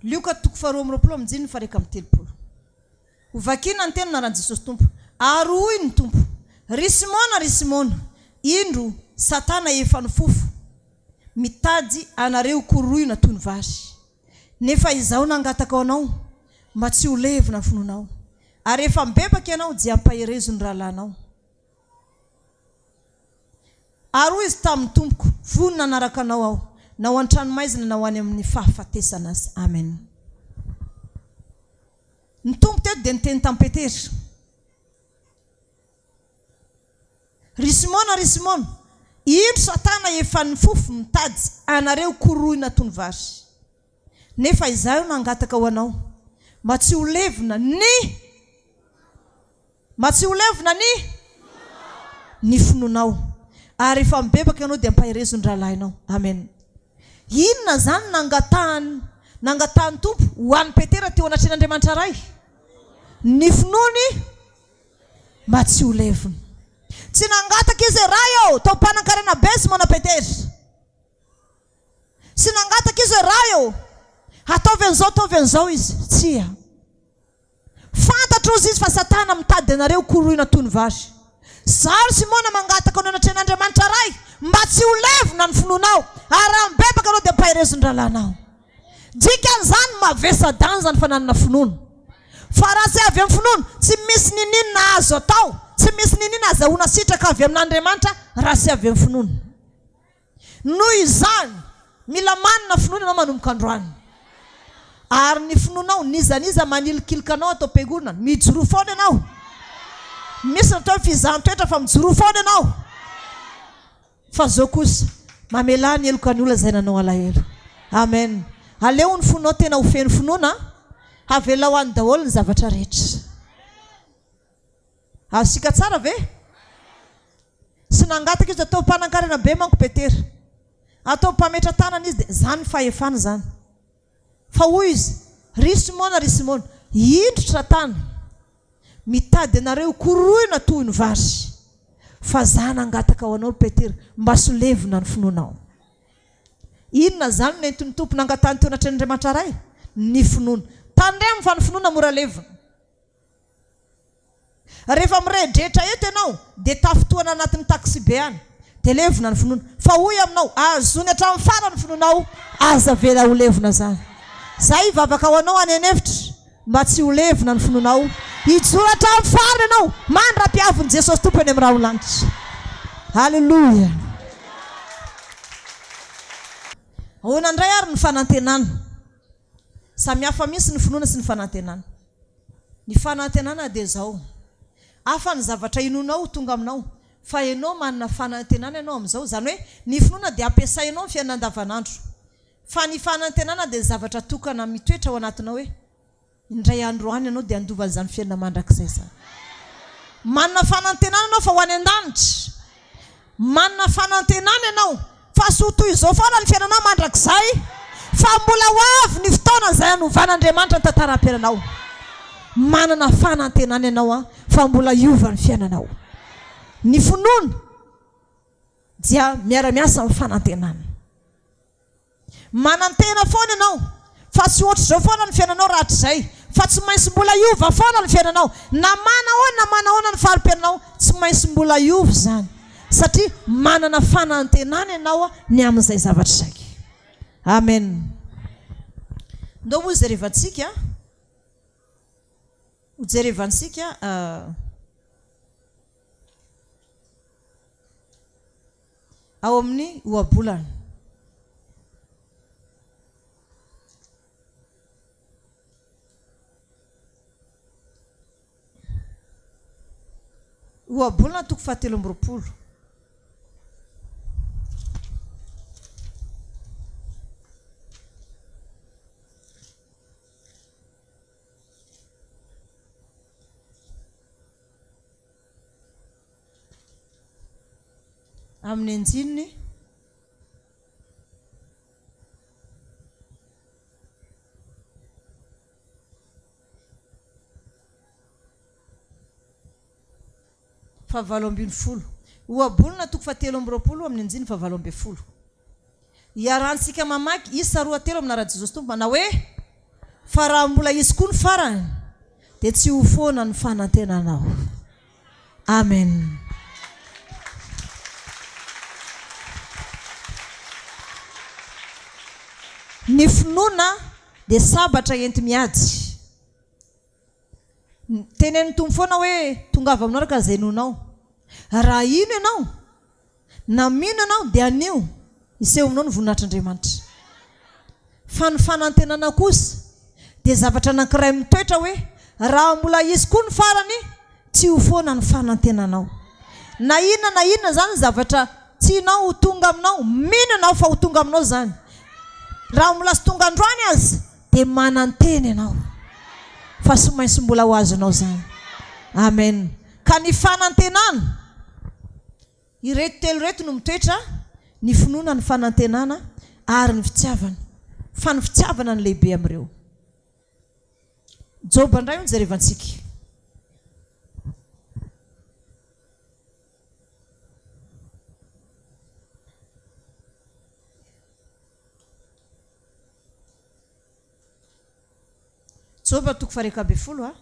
lioka toko 12 anjininy fa raika amin'ny telopolo hovakina ny tenina rahan'i Jesosy tompo ary hoy ny tompo ry Simona indro Satana efa nifofo mitady anareo koroina toy ny vary nefa izaho nangataka anao mba tsy ho levina ny finoanao ary efa mibebaka ianao dia ampaherezo ny rahalanao ary hoy izy tamin'ny tompoko vonina anaraka anao aho na ho an-tranomaizina na ho any amin'ny fahafatesana azy amen ny tompo teto dia niteny tamin'ny Petera ry Simona indro Satana efa nifofo mitady anareo koroina toy ny vary nefa izaho nangataka ho anao mba tsy ho levina ny finoanao ary efa mibebaka ianao dia ampaherezo ny rahalahinao amen inona zany nangatahany tompo ho an'ny Petera teo anatren'Andriamanitra ray ny finoany mba tsy ho levina tsy nangataka izy raha tao mpanan-karena be Simona Petera tsy nangataka izy raha ataovy an'izao izy tsia fantatro izy fa Satana mitady anareo koroina toy ny vary zaro Simona mangataka ao anatren'Andriamanitra ray mba tsy ho levina ny finoanao ary mibebaka anao dia ampaherezo ny rahalahinao dikan'izany mavesa-dany zany fananana finoana fa raha tsy avy amin'ny finoana tsy misy ninina azo atao tsy misy ninina azahoana sitraka avy amin'Andriamanitra raha tsy avy amin'ny finoana noho izany mila manina finoana ianao manomboka androany ary ny finoanao nizaniza manilikilika anao atao am-piangonana mijoro foana ianao misy natao fizahan-toetra fa mijoro foana ianao fa zao kosa mamela ny heloka ny olona zay nanao alahelo amen aleo ny fonao tena ho feno finoana havela ho any daholo ny zavatra rehetra asika tsara ve sy nangataka izy atao mpanan-karena be manko Petera atao mpametra tanana izy dia zany fahefana zany fa hoy izy ry Simona indrotra tany mitady anareo koroina toy ny vary fa zany nangataka ho anao Petera mba solevina ny finoanao. Inona zany nentin'ny tompo nangatany teo anatrany Andriamanitra ray? Ny finoana. Tandremo fa ny finoana mora levina. Rehefa miredretra eto ianao dia tafotoana anatin'ny taksi be any dia levina ny finoana. Fa hoy aminao azony hatramin'ny farany finoanao aza vela ho levina zany. Zay vavaka ho anao any anevitra mba tsy ho levina ny finoanao. Hijoro hatramin'ny farany ianao mandra-piavin'i Jesosy tompo eny amin'ny raha ho lanitra. Halleluja. Ahoana indray ary ny fanantenana. Samy hafa misy ny finoana sy ny fanantenana. Ny fanantenana dia zao. Hafa ny zavatra inonao tonga aminao. Fa ianao manana fanantenana ianao amin'izao. Zany hoe ny finoana dia ampiasainao amin'ny fiainana andavanandro. Fa ny fanantenana dia zavatra tokana mitoetra ao anatinao hoe indray andro any ianao dia andova an'izany fiainana mandrakizay zany. Manana fanantenana ianao fa ho any an-danitra. Manana fanantenana ianao fa sy ho toy izao foana ny fiainanao mandrakizay fa mbola ho avy ny fotoana izay hanovan'Andriamanitra ny tantaram-piainanao. Manana fanantenana ianao fa mbola hiova ny fiainanao. Ny finoana dia miara-miasa amin'ny fanantenana. Manantena foana ianao fa tsy ohatry izao foana ny fiainanao rahatrizay fa tsy maintsy mbola hiova foana ny fiainanao. Na manahoana ny fari-piainanao tsy maintsy mbola hiova zany satria manana fanantenana ianao ny amin'izay zavatra izay. Amen. Ndao moa jerevantsika hojerevantsika ao amin'ny ohabolana. Ohabolana toko 17. Amin'ny anjininy folo. Ohabolana toko 17 amin'ny anjininy 17. Iarahantsika mamaky isa 2 amina raha Jesosy tompo manao hoe fa raha mbola izy koa ny farany dia tsy ho foana ny fanantenanao. Amen. Ny finoana dia sabatra enti miady. Tenen'ny tompo foana hoe tongava aminao ka izay nonao. Raha ino ianao na mino ianao dia anio iseho aminao ny voninahitr'Andriamanitra. Fa ny fanantenana kosa dia zavatra anankiray mitoetra hoe raha mbola izy koa ny farany tsy ho foana ny fanantenanao. Na inona zany zavatra tianao ho tonga aminao, mino ianao fa ho tonga aminao zany. Raha mbola sy tonga androany azy dia manantena ianao fa sy maintsy mbola ho azonao zany. Amen. Ka ny fanantenana ireto telo reto no mitoetra: ny finoana, ny fanantenana ary ny fitiavana. Fa ny fitiavana ny lehibe amin'ireo. Job indray no jerevantsika. Job toko 12.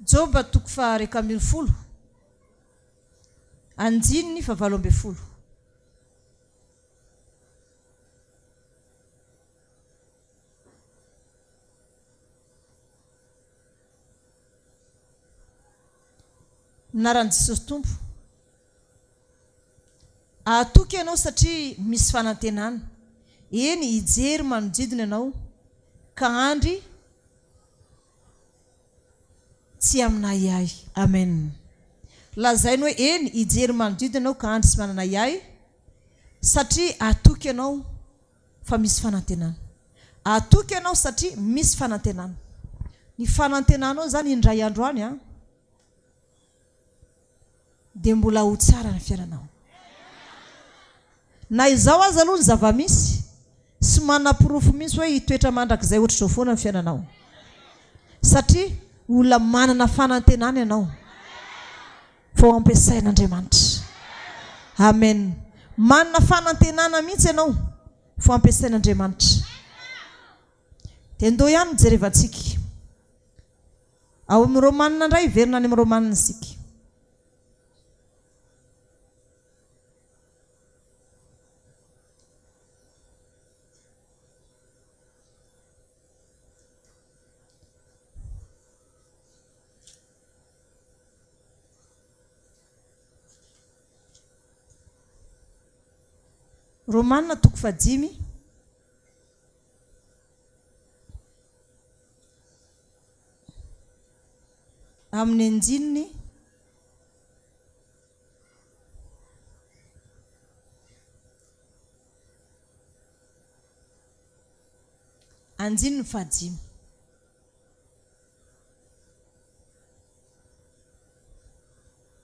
Job toko 12 anjininy 17. Naran'i Jesosy tompo atoky ianao satria misy fanantenana. Eny hijery manodidina ianao ka andry tsy aminay ihay. Amen. Lazainy hoe eny ijery manodidina ianao ka andry sy manana ihay satria atoky ianao fa misy fanantenana. Atoky ianao satria misy fanantenana. Ny fanantenanao zany indray andro any dia mbola ho tsara ny fiainanao. Na izao aza aloha ny zava-misy sy manam-pirofo mihitsy hoe hitoetra mandrakizay ohatr'izao foana ny fiainanao. Satria olona manana fanantenana ianao fao ampiasain'Andriamanitra. Amen. Manana fanantenana mihitsy ianao fao ampiasain'Andriamanitra. Dia ndao ihany mijerevantsika ao amin'ny Romanina indray verina any amin'ny Romanina isika. Romanina toko 5 amin'ny anjininy anjininy 5.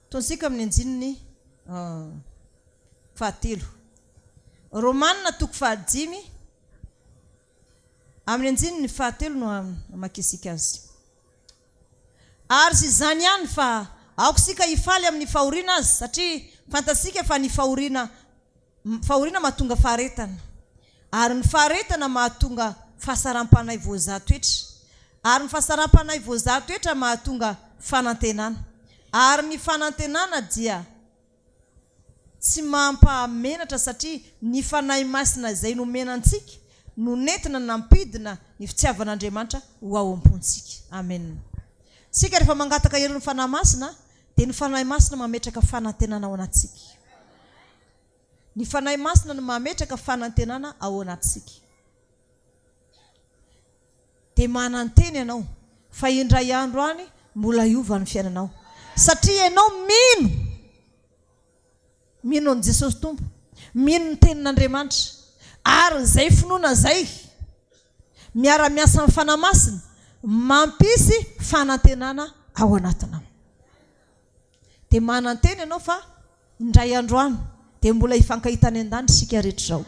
Tonsika amin'ny anjininy 7. Romanina toko 5 amin'ny anjininy 7 no amakisika azy. Ary sy izany ihany fa aoko sika hifaly amin'ny fahoriana azy satria fantasika fa ny fahoriana mahatonga faharetana ary ny faharetana mahatonga fahasaram-panay voazahatoetra ary ny fahasaram-panay voazahatoetra mahatonga fanantenana ary ny fanantenana dia tsy mampahamenatra satria ny fanahy masina izay nomenantsika no nentina nampidina ny fitiavan'Andriamanitra ho ao am-pontsika. Amen. Sika rehefa mangataka hery ny fanahy masina dia ny fanahy masina mametraka fanantenana ao anatsika. Ny fanahy masina no mametraka fanantenana ao anatsika. Dia mananteny ianao fa indray andro any mbola hiova ny fiainanao satria ianao mino ny Jesosy Tompo, mino ny tenin'Andriamanitra ary izay finoana izay miara-miasa amin'ny fanahy masina mampisy fanantenana ao anatinao. Dia mananteny ianao fa indray andro any dia mbola hifankahitany an-dany sika rehetra izao.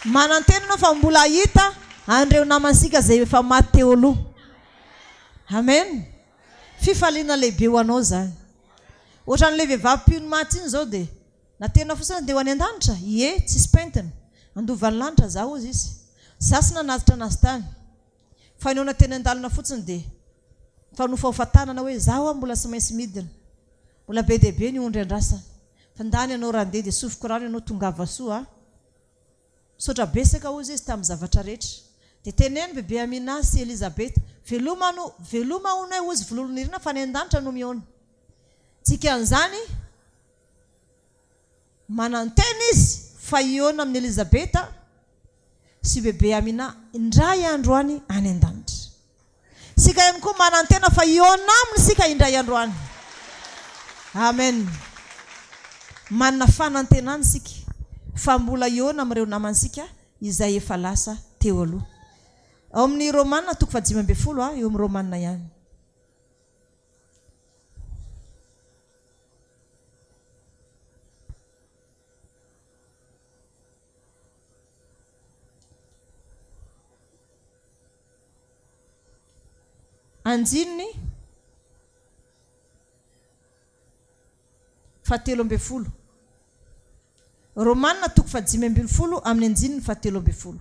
Mananteny ianao fa mbola hita andreo namansika izay efa maty teo aloha. Amen. Fifaliana lehibe ho anao zany. Ohatran'ilay vehivavy mpino maty iny izao dia na tena fotsiny dia ho any an-danitra. Ie, tsisy pentina. Andovan'ny lanitra zaho izy izy. Zasina nazitra anazy tany. FINOANA teny an-dalana fotsiny dia fanofa hofatanana hoe zaho mbola sy maintsy midina. Mbola be dia be ny ondry andrasana. Fandany ianao randeha dia sofiko rano ianao tongava soa. Misaotra besaka hozy izy tamin'ny zavatra rehetra. Dia teneny bebe Amina sy Elizabeta, veloma honay hozy vololon'irina fa ny an-danitra no miona. Tsika an'izany mananteny izy fa hiona amin'ny Elizabeta sy bebe Amina indray andro any an-danitra. Sika ihany koa manantena fa hiona aminy sika indray andro any. Amen. Manana fanantenana sika fa mbola hiona amin'ireo namansika izay efa lasa teo aloha. Ao amin'ny Romanina toko 5 eo amin'ny Romanina ihany. Anjininy 17. Romanina toko 5 amin'ny anjininy 17.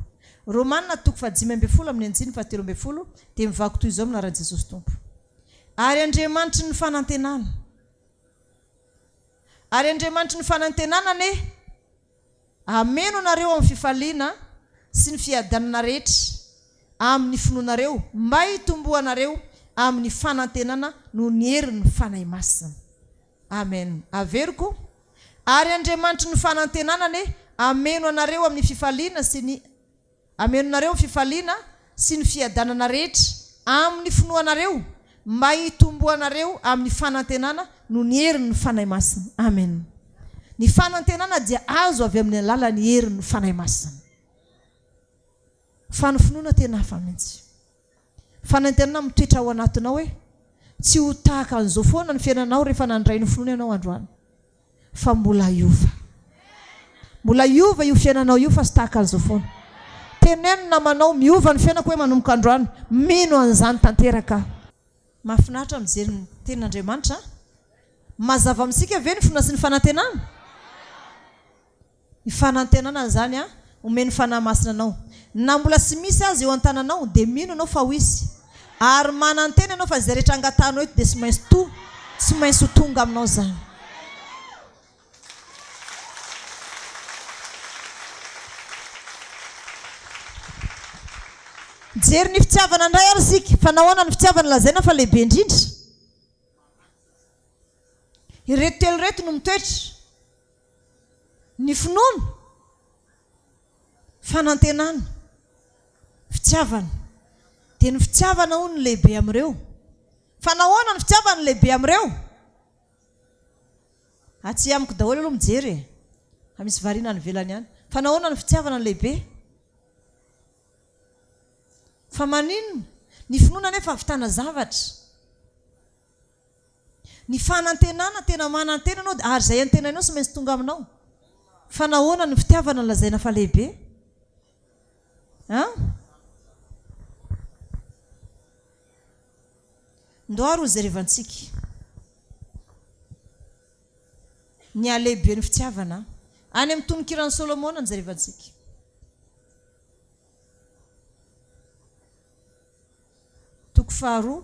Romanina toko 5 amin'ny anjininy 17 dia mivako toy izao aminaran'i Jesosy Tompo. Ary Andriamanitry ny fanantenana. Ary Andriamanitry ny fanantenana ne ameno anareo amin'ny fifaliana sy ny fiadanana rehetra amin'ny finoanareo mba hitomboanareo amin'ny fanantenana no ny herin'ny fanahy masina. Amen. Averiko. Ary Andriamanitry ny fanantenana ne ameno anareo amin'ny fifaliana sy ny amenonareo fifaliana sy ny fiadanana rehetra amin'ny finoanareo mba hitomboanareo amin'ny fanantenana no ny herin'ny fanahy masina. Amen. Ny fanantenana dia azo avy amin'ny alalan'ny herin'ny fanahy masina. Fanofinoana tena hafa mihitsy. Fanantenana mitoetra ao anatinao hoe tsy ho tahaka an'izao foana ny fiainanao rehefa nandray ny finoana ianao androany, fa mbola iova. Mbola iova io fiainanao io fa sy tahaka an'izao foana. Teneno namanao miova ny fiainako hoe manomboka androany, mino an'izany tanteraka. Mahafinaritra mijery ny tenin'Andriamanitra. Mazava amintsika ve ny finoana sy ny fanantenana? Ny fanantenana zany omeny fanahy masina anao. Na mbola sy misy azy eo an-tananao dia mino anao fa ho izy. Ary manantena anao fa izay rehetra angatanao eto dia tsy maintsy ho tonga aminao zany. Jery ny fitiavana indray ary sika. Fa nahoana ny fitiavana lazaina fa lehibe indrindra? Ireto telo reto no mitoetra: ny finoana, fanantenana, fitiavana. Dia ny fitiavana hono lehibe amin'ireo. Fa nahoana ny fitiavana lehibe amin'ireo? Atsy amiko daholo aloha mijery. Misy variana ny velany ihany. Fa nahoana ny fitiavana lehibe? Fa maninona? Ny finoana nefa ahavitana zavatra. Ny fanantenana tena manantena anao ary izay antenanao sy maintsy tonga aminao. Fa nahoana ny fitiavana lazaina fa lehibe? Ndoaro ho jerevantsika ny alehibe ny fitiavana any amin'ny tonokiran'ny Solomona ny jerevantsika. Toko faharoa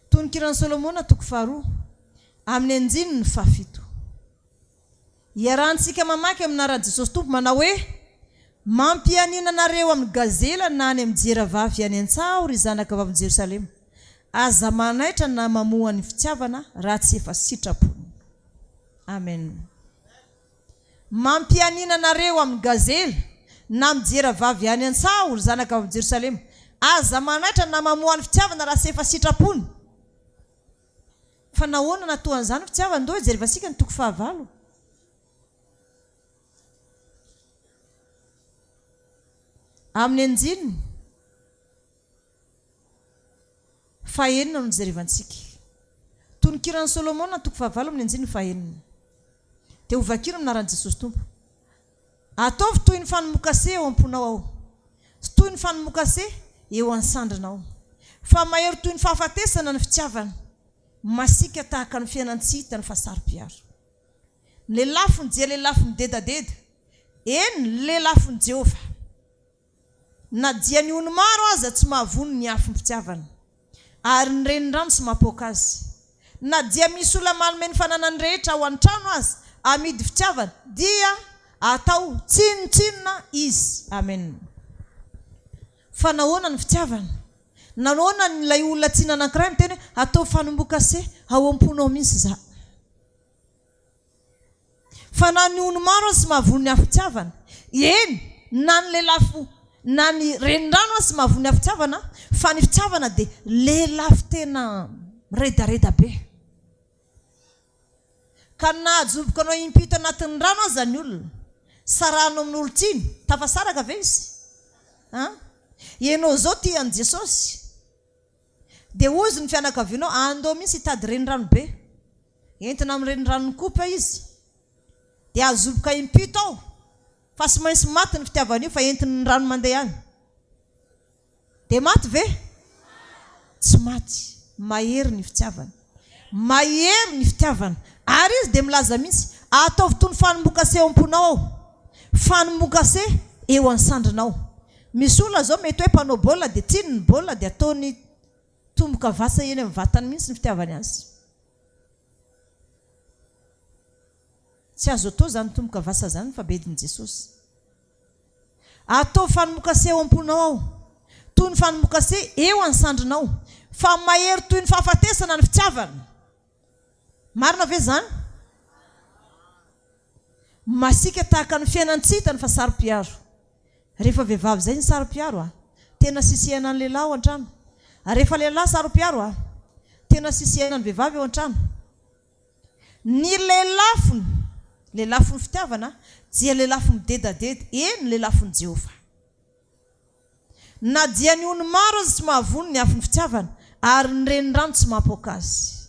tonokiran'ny Solomona toko faharoa amin'ny anjininy fahafito. Iarahantsika mamaky amin'ny anaran'i Jesosy Tompo manao hoe: mampianina anareo amin'ny gazela na any amin'ny jeravavy any an-tsaho ry zanaka avy amin'ny Jerosalema. Aza manaitra na mamoha ny fitiavana raha tsy efa sitrapony. Amen. Mampianina anareo amin'ny gazela na amin'ny jeravavy any an-tsaho ry zanaka avy amin'ny Jerosalema. Aza manaitra na mamoha ny fitiavana raha tsy efa sitrapony. Fa nahoana natoan'izany fitiavana? Ndo jerevantsika ny toko fahavalo. Amin'ny anjininy fahaenina no jerevantsika. Tonokiran'ny Solomona toko fahavalo amin'ny anjininy fahaenina. Dia hovakiro aminaran'i Jesosy Tompo: ataovy toy ny fanomokase eo am-ponao ao, sy toy ny fanomokase eo an-sandrinao. Fa mahery toy ny fahafatesana ny fitiavana, masika tahaka ny fianan-tsita ny fahasarom-piaro. Ny lelafiny dia lelafiny dedadeda, eny lelafiny Jehovah. Na dia ny ony maro aza tsy mahavony ny afo ny fitiavana, ary ny renirano sy mahapoaka azy. Na dia misy olona manome ny fananany rehetra ao an-trano azy amidy fitiavana, dia atao tsinotsinona izy. Amen. Fa nahoana ny fitiavana? Nahoana n'ilay olona tsy nanankiray miteny hoe atao fanombokase ao am-ponao mihitsy za. Fa na ny ony maro azy sy mahavony ny afo fitiavana, eny na ny lelafo na ny renirano azy sy mahavony ny afo fitiavana, fa ny fitiavana dia lelafo tena redareda be. Ka nahajoboka anao impito anatin'ny rano aza ny olona, sarano amin'ny olo-tiny, tafasaraka ve izy? Ianao zao tia an'i Jesosy, dia ozy ny fianakavianao andao mihitsy hitady renirano be, entina amin'ny reniranony kopa izy, dia ajoboka impito ao, fa sy maintsy maty ny fitiavana io, fa entiny ny rano mandeha any. Dia maty ve? Tsy maty. Mahery ny fitiavana. Mahery ny fitiavana. Ary izy dia milaza mihitsy: ataovy toy ny fanombokase eo am-ponao ao, fanombokase eo an-sandrinao. Misy olona zao mety hoe mpanao baolina dia tiany ny baolina dia ataony tomboka vasa eny amin'ny vatany mihitsy ny fitiavany azy. tsy azo atao zany tomboka vasa zany fa bedin Jesosy atao fanomokase eo amponao ao toy ny fanomokase eo ansandrinao fa mahery toy ny fahafatesana ny fitiavana marina ve zany masika tahaka ny fiainantsitany fa sarom-piaro rehefa vehivavy zay ny sarom-piaro tena sisihana ny lehilahy ao an-trano rehefa lehilahy sarom-piaro tena sisihana ny vehivavy ao an-trano ny lelafony fitiavana dia lelafo midedadeda eny lelafony Jehova na dia ny ony maro azy tsy mahavony ny afony fitiavana ary ny renirano tsy mahapoaka azy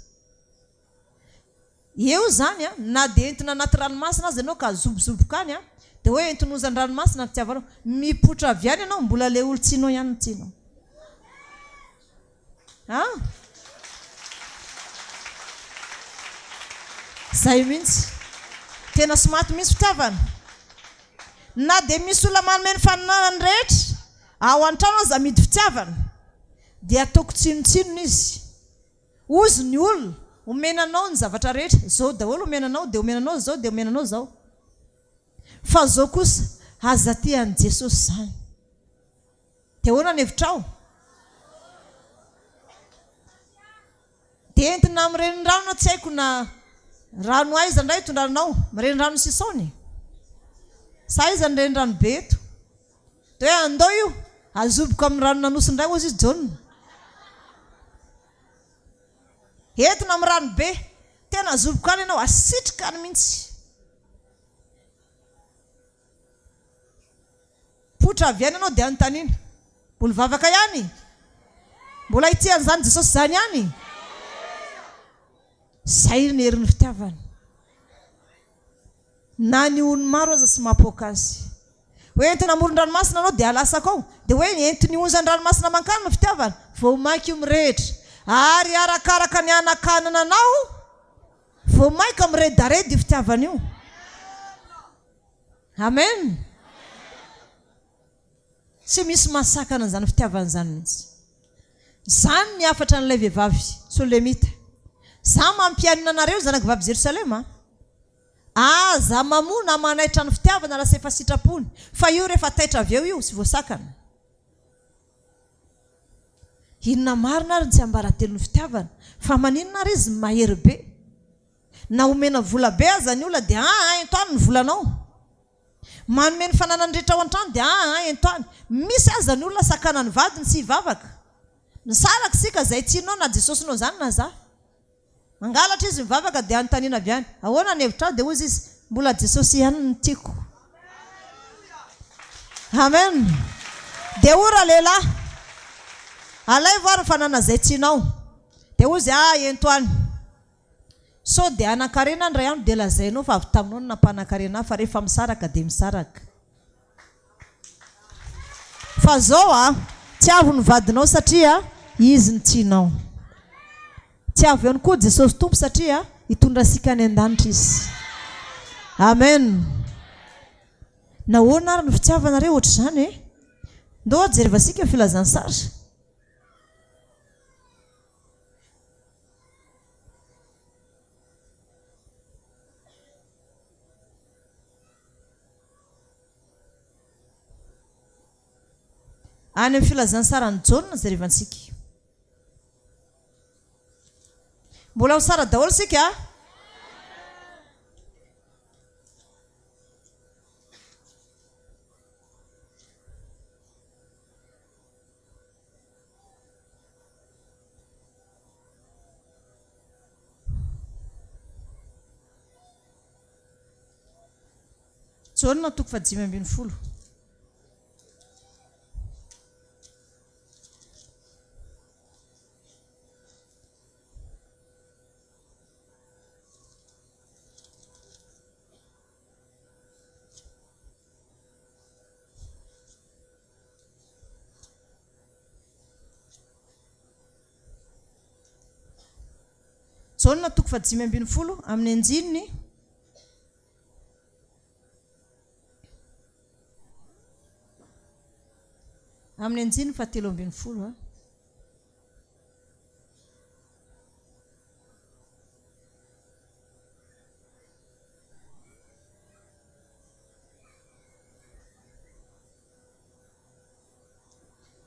eo zany na dia entina anaty ranomasina azy ianao ka azobozobokany dia hoe entinozany ranomasina ny fitiavanao mipotra avy any ianao mbola le olo tsinao ihany tsinao zay mihitsy tena somaty misy fitiavana na dia misy olona manome ny faninanany rehetra ao an-trano aza amidy fitiavana dia ataoko tsinotsinona izy ozy ny olona omenanao ny zavatra rehetra zao daholo omenanao dia omenanao zao dia omenanao zao fa zao kosa aza tian'i Jesosy zany dia hoana ny hevitrao dia entina mireny rano tsy haiko na rano aiza ndray tondranao mireny rano sisaony sa iza nireny rano be eto dia hoe andao io azoboka amin'ny rano nanosindray ozy izy jonona entina amin'ny rano be tena azoboka any ianao asitrika any mihitsy potra avy any ianao dia anontaniana mbola vavaka ihany mbola hitian'izany Jesosy zany ihany zay ny herin'ny fitiavana na ny ony maro aza sy mahapoaka azy hoe entina amoron-dranomasina anao dia alasaka ao dia hoe entiny onzan-dranomasina mankany ny fitiavana vao maiky io mirehitra ary arakaraka ny anakanana anao vao maika miredaredy io fitiavana io amen tsy misy masakana an'izany fitiavana izany mihitsy zany ny afatra n'ilay vehivavy Solemita za mampianina anareo zanaka vavy Jerosalema za mamona manaitra ny fitiavana lasa efa sitrapony fa io rehefa taitra avy eo io sy voasakana inona marina ary tsy ambaratelo ny fitiavana fa maninona ary izy mahery be na omena vola be aza ny olona dia entoany ny volanao manome ny fananany rehetra ao an-trano dia entoany misy aza ny olona sakana ny vadiny sy hivavaka ny saraka sika zay tianao na Jesosynao zany na za mangalatra izy mivavaka dia anontaniana avy any ahoana ny hevitra dia ozy izy mbola Jesosy ihany ny tiako amen dia ora lehilahy alay vary fanana zay tianao dia ozy entoany so dia anakarena ny ray andro dia lazainao fa avy taminao no nampanakarena fa rehefa misaraka dia misaraka fa zao tiavo ny vadinao satria izy ny tianao tiavo ihany koa Jesosy tompo satria hitondra sika any an-danitra izy amen nahoana ary ny fitiavanareo ohatra zany ndao jereva sika filazany sara any amin'ny filazany sara ny Jaune jerevantsika mbola ho sara daholo sika Jaune 5:10 Jaune 5:10 amin'ny anjininy amin'ny anjininy 7:20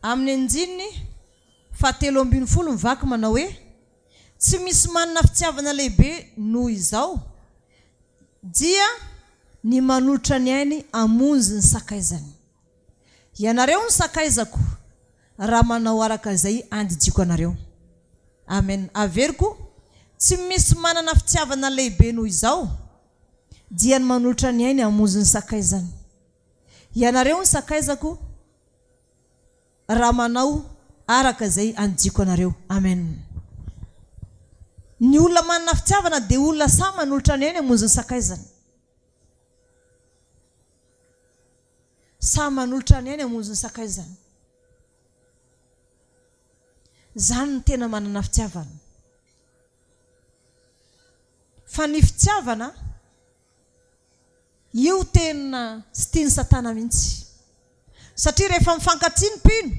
amin'ny anjininy 7:20 mivaky manao hoe tsy misy manana fitiavana lehibe noho izao dia ny manolotra ny ainy amonjy ny sakaizany. Ianareo ny sakaizako raha manao araka izay andijiko anareo. Amen. Averiko tsy misy manana fitiavana lehibe noho izao dia ny manolotra ny ainy amonjy ny sakaizany. Ianareo ny sakaizako raha manao araka izay andijiko anareo. Amen. Ny olona manana fitiavana dia olona samy manolotra ny ainy amonjy ny sakaizany. Samy manolotra ny ainy amonjy ny sakaizany. Zany ny tena manana fitiavana. Fa ny fitiavana io tena sy tiany Satana mihitsy. Satria rehefa mifankatia ny mpino,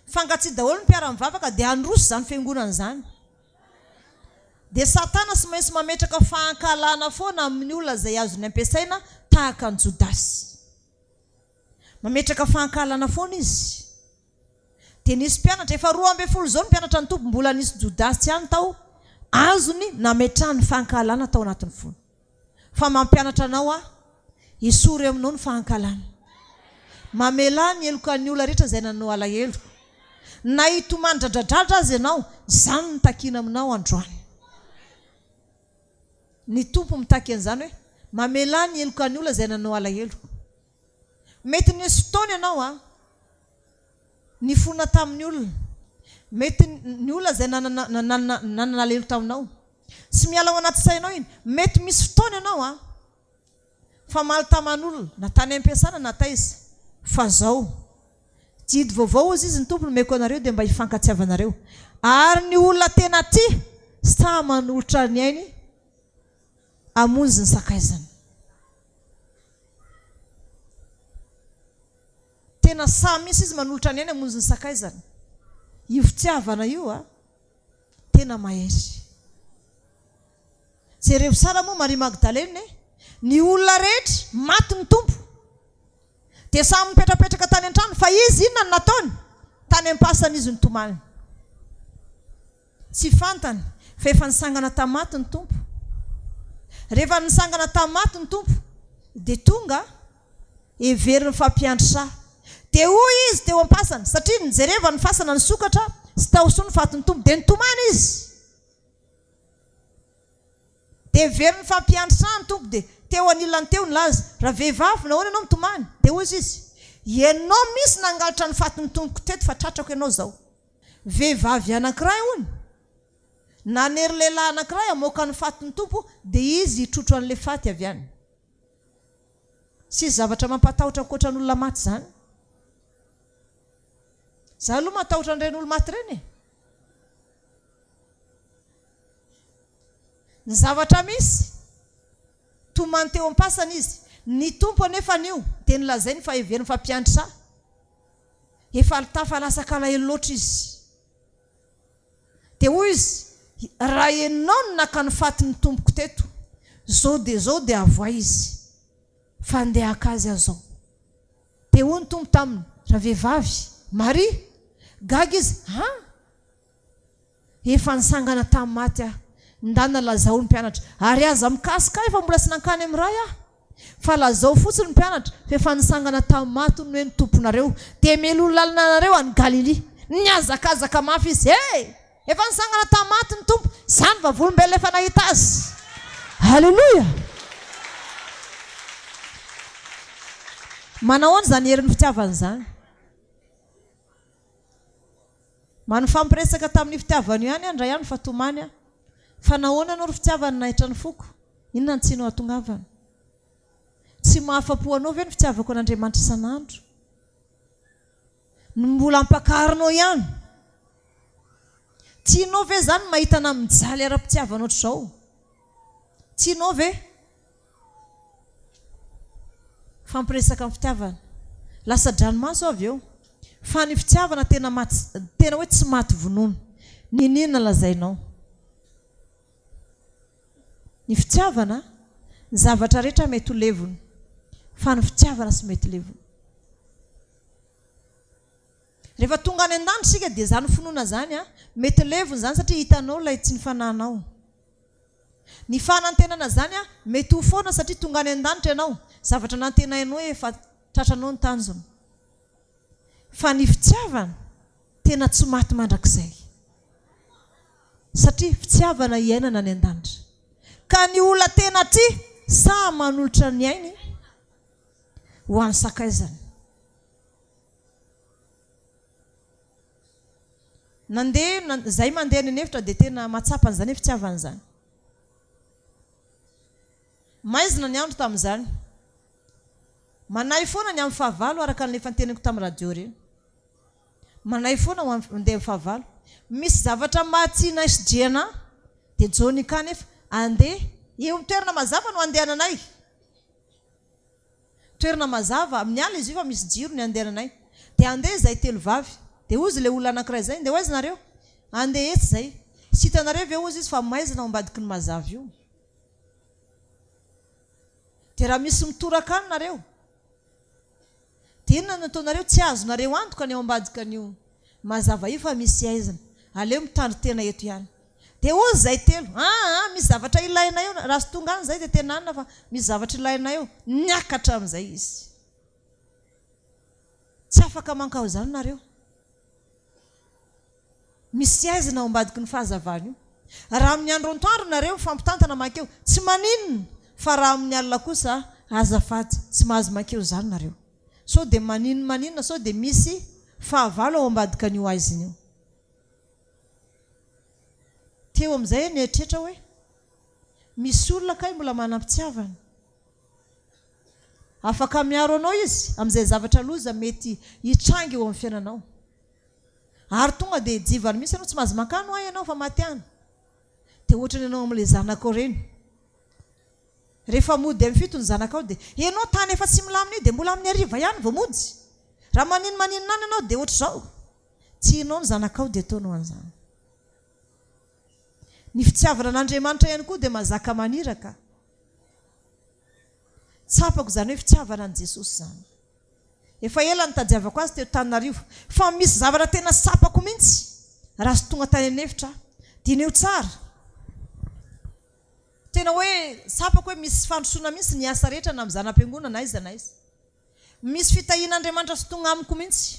mifankatia daholo ny mpiara-mivavaka dia androso zany fiangonana zany. Dia Satana sy maintsy mametraka fahankalana foana amin'ny olona izay azony ampiasaina tahaka ny Jodasy. Mametraka fahankalana foana izy. Dia nisy mpianatra efa 12 zao ny mpianatra ny tompo mbola nisy Jodasy tsy ihany tao azony nametrahany fahankalana tao anatin'ny fony. Fa mampianatra anao hisory aminao ny fahankalana. Mamela ny helokan'ny olona rehetra izay nanao alahelo. Na hitomany dradradratra azy ianao, izany ny takina aminao androany. Ny tompo mitaky an'izany hoe mamela ny helokan'ny olona izay nanao alahelo. Mety nisy fotoana ianao ny fona tamin'ny olona. Mety ny olona izay nanana alahelo taminao. Sy miala ao anaty sainao iny. Mety misy fotoana ianao fa maly taman'olona na tany ampiasana na taiza. Fa zao didy vaovao izy ny tompo nomeko anareo dia mba hifankatiavanareo. Ary ny olona tena tia sa manolotra ny ainy amonjy ny sakaizany. Tena sa misy izy manolotra ny ainy amonjy ny sakaizany. Io fitiavana io tena mahery. Jereo sara moa Maria Magdalene, ny olona rehetra maty ny tompo dia samy mipetrapetraka tany an-trano fa izy inona ny nataony? Tany am-pasana izy nitomany. Tsy fantany fa efa nisangana tamaty ny tompo. Rehefa nisangana tamaty ny tompo dia tonga everiny fampiandry. Dia hoy izy teo am-pasana satria nijereva ny fasana ny sokatra sy tao soa ny faty ny tompo dia nitomany izy. Dia everiny fampiandry ny tompo dia teo anilany teo ny laza. Raha vehivavy nahoana ianao mitomany? Dia hoy izy, ianao misy nangalatra ny faty ny tompoko teto fa tratrako ianao zao. Vehivavy anankiray hono nanery lehilahy anankiray amoaka ny faty ny tompo dia izy hitrotro an'ilay faty avy any. Sisy zavatra mampatahotra ankoatra n'olona maty zany. Za aloha matahotra an'ireny olo maty ireny. Ny zavatra misy tomany teo am-pasana izy. Ny tompo anefa nio dia nilazainy fa everiny fampiandry. Efa tafa lasaka alahelo loatra izy. Dia hoy izy, raha ianao no naka ny faty ny tompoko teto, zao dia avoa izy fa andehaka azy azao. Dia hoy ny tompo taminy, raha vehivavy Maria, gaga izy, efa nisangana tamin'ny maty ndana lazao ny mpianatra. Ary aza mikasika efa mbola sy nankany amin'ny ray fa lazao fotsiny ny mpianatra fa efa nisangana tamin'ny maty ny hoe ny tomponareo. Dia melolo lalina anareo any Galilia. Niazakazaka mafy izy, efa nisangana tamin'ny maty ny tompo, zany vavolombelona efa nahita azy. Halleluja. Manahoana zany herin'ny fitiavana zany? Manofampiresaka tamin'ny fitiavana io ihany andra ihany fa tomany fa nahoana anao ry fitiavana nahitra ny foko? Inona ny tsinao atongavana? Tsy mahafapo anao ve ny fitiavako an'Andriamanitra isan'andro? Mbola ampakarinao ihany. Tianao ve zany mahita ana mijaly ara-pitiavana ohatr'izao? Tianao ve? Fampiresaka amin'ny fitiavana. Lasa dranomaso avy eo. Fa ny fitiavana tena hoe tsy maty vonono. Ninona lazainao? Ny fitiavana, ny zavatra rehetra mety ho levony. Fa ny fitiavana sy mety levony. rehefa tonga any an-danitra sika dia zany finoana zany a mety levony zany satria hitanao ilay tsy nifananao. Ny fanantenana zany a mety ho foana satria tonga any an-danitra ianao zavatra nantenainao efa tratranao ny tanjona. Fa ny fitiavana tena tsy maty mandrakizay satria fitiavana iainana any an-danitra. Ka ny olona tena tia sa manolotra ny ainy ho an'ny sakaizany. Zay mandeha ny nevitra dia tena matsapa an'izany fitiavana zany. Maizina ny andro tamin'izany. Manay foana ny amin'ny fahavalo araka n'ilay fanteniko tamin'ny radio reny. Manay foana mandeha amin'ny fahavalo. Misy zavatra mahatsiana SGNA dia jony ka nefa andeha eo toerana mazava no andehananay. Toerana mazava amin'ny alina izy io fa misy jiro ny andehananay. Dia andeha izay telo vavy. Dia ozy ilay olona anankiray izay dia hoaizy nareo andeha etsy izay. Sy hitanareo ve ozy izy fa maizina ao ambadiky ny mazava io. Dia raha misy mitoraka any nareo dia inona nataonareo tsy azonareo antoka ny ao ambadika an'io mazava io fa misy aizina. Aleo mitandry tena eto ihany. Dia ozy izay telo misy zavatra ilaina eo. Raha sy tonga any izay dia tena anina fa misy zavatra ilaina eo. Niakatra amin'izay izy. Tsy afaka mankao izany nareo. Misy aizina ao ambadiky ny fahazavana io. Raha amin'ny andro antoandro nareo fampitantana makeo tsy maninona fa raha amin'ny alina kosa azafady tsy mahazo makeo izany nareo. So dia maninona so dia misy fahavalo ao ambadika an'io aizina io. Teo amin'izay ny eritretra hoe misy olona kay mbola manam-pitiavana. Afaka miaro anao izy amin'izay zavatra loza mety hitrangy eo amin'ny fiainanao. Ary tonga dia jivany misy ianao tsy mahazo makano ahy ianao fa maty any. Dia ohatrany ianao amin'ilay zanakao ireny. Rehefa mody amin'ny fito ny zanakao dia ianao tany efa tsy milamina io dia mbola amin'ny ariva ihany vao mody. Raha maninona any ianao dia ohatr'izao. Tsy ianao ny zanakao dia ataonao an'izany. Ny fitiavana an'Andriamanitra ihany koa dia mazaka maniraka. Tsapako izany hoe fitiavana an' Jesosy izany. Efa ela nitadiavako azy teo Tananarivo fa misy zavatra tena sapako mihitsy raha sy tonga tany anefitra dineo tsara. Tena hoe sapako hoe misy fandrosoana mihitsy ny asa rehetra na amin'ny zanam-piangonana na iza na iza. Misy fitahian'Andriamanitra sy tonga amiko mihitsy.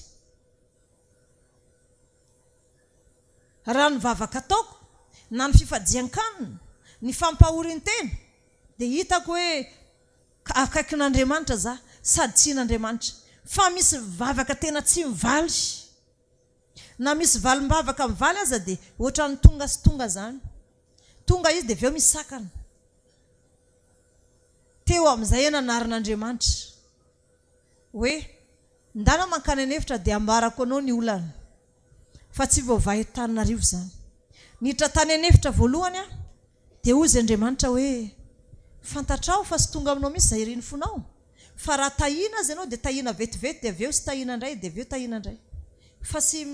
Raha ny vavaka ataoko na ny fifadian-kanina ny fampahorintena dia hitako hoe akaikin'Andriamanitra za sady tsian'Andriamanitra. Fa misy vavaka tena tsy mivaly na misy valim-bavaka mivaly aza dia ohatrany tonga sy tonga zany. Tonga izy dia avy eo misy sakana. Teo amin'izay narin'Andriamanitra hoe ndana mankany anefitra dia ambarako anao ny olana fa tsy voavahy Tananarivo zany. Niditra tany anefitra voalohany dia ozy Andriamanitra hoe fantatrao fa sy tonga aminao misy izay iriny fonao. Fa raha tahina azy ianao dia tahina vetivety dia avy eo sy tahina indray dia avy eo tahina indray. Fa sy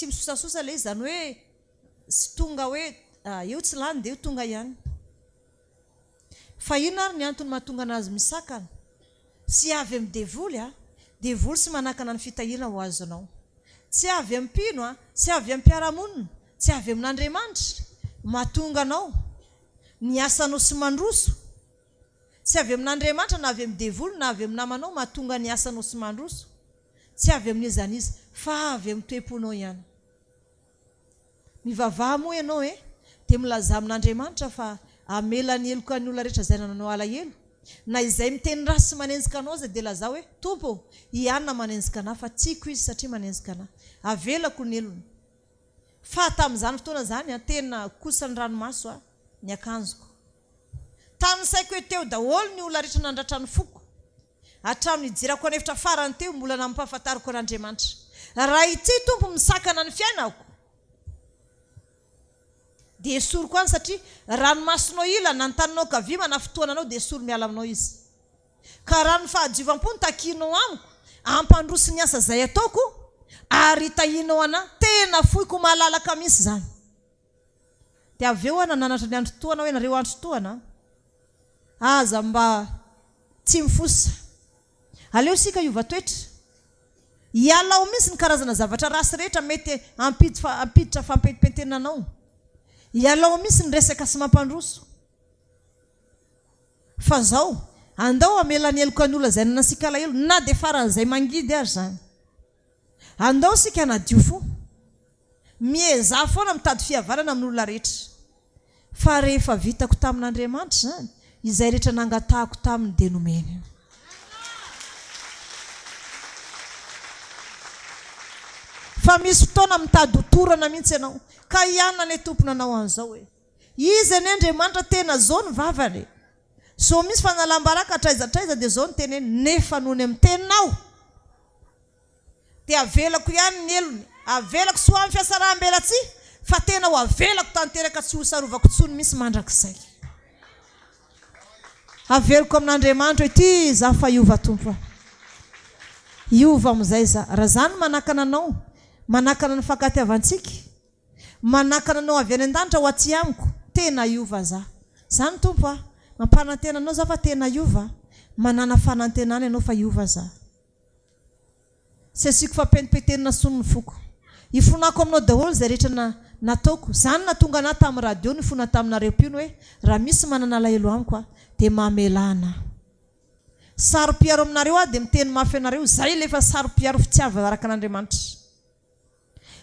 misosasosa ilay izy zany hoe sy tonga hoe eo tsy lany dia eo tonga ihany. Fa inona ary ny antony mahatonga anazy misakana? Tsy avy amin'ny devoly sy manakana ny fitahiana ho azonao. Tsy avy amin'ny mpino tsy avy amin'ny mpiaramonina, tsy avy amin'Andriamanitra mahatonga anao ny asanao sy mandroso. Tsy avy amin'Andriamanitra na avy amin'ny devoly na avy amin'ny namanao mahatonga ny asanao sy mandroso. Tsy avy amin'izany izy fa avy amin'ny toe-ponao ihany. Mivavaha moa ianao dia milaza amin'Andriamanitra fa amela ny heloka ny olona rehetra izay nanao alahelo. Na izay miteny raha sy manenjika anao aza dia laza hoe tompo ianona manenjika anahy fa tiako izy satria manenjika anahy. Avelako ny elony. Fa tamin'izany fotoana izany tena kosa ny ranomaso ny akanjoko. Tamin'ny saiko hoe teo daholo ny olona rehetra nandratra ny foko. Hatramin'ny hidirako anefitra farany teo mbola nampahafantariko an'Andriamanitra. Raha ity tompo misakana ny fiainako dia esoriko any satria ranomasonao ila nantaninao kavia manafotoananao dia esory miala aminao izy. Ka raha ny fahadiovanpo ny takinao amiko ampandroso ny asa izay ataoko ary tahinao anahy tena foiko mahalalaka misy izany. Dia avy eo nananatra ny andro toana hoe nareo andro toana aza mba tsy mifosa. Aleo sika hiova toetra Ialao misy ny karazana zavatra rasy rehetra mety ampiditra fampetipentenana anao. Ialao misy ny resaka sy mampandroso. Fa zao andao amelany eloko ny olona zay nanasika alahelo na de faran'izay mangidy ary zany. Andao sika nadio fo. Mieza foana mitady fihavanana amin'olona rehetra. Fa rehefa vitako tamin'Andriamanitra zany, izay rehetra nangatahako tamin'ny denomeny. Fa misy fotoana mitady otorana mihitsy ianao. Ka ianona ny tompona anao an'izao hoe. Izy ny Andriamanitra tena zao ny vavany. So misy fanalambaraka traiza dia zao ny teneny nefa nony amin'ny teninao. Dia avelako ihany ny elony. Avelako sy ho amin'ny fiasaraham-belatsy fa tena ho avelako tanteraka tsy ho sarovako tsony misy mandrakizay. Avelako amin'Andriamanitra ity za fa iova tompo. Iova amin'izay za. Raha zany manakana anao, manakana ny fankatiavantsika, manakana anao avy any an-danitra ho aty amiko, tena iova za. Zany tompo mampanantena anao za fa tena iova. Manana fanantenana ianao fa iova za. Sy asiko fampentipentenina sonony foko. Ifonako aminao daholo zay rehetra nataoko. Zany natonga anahy tamin'ny radio nifona taminareo pino hoe raha misy manana alahelo amiko dia mamelana. Saro-piaro aminareo dia miteny mafy anareo. Zay lefa saro-piaro fitiavana araka an'Andriamanitra.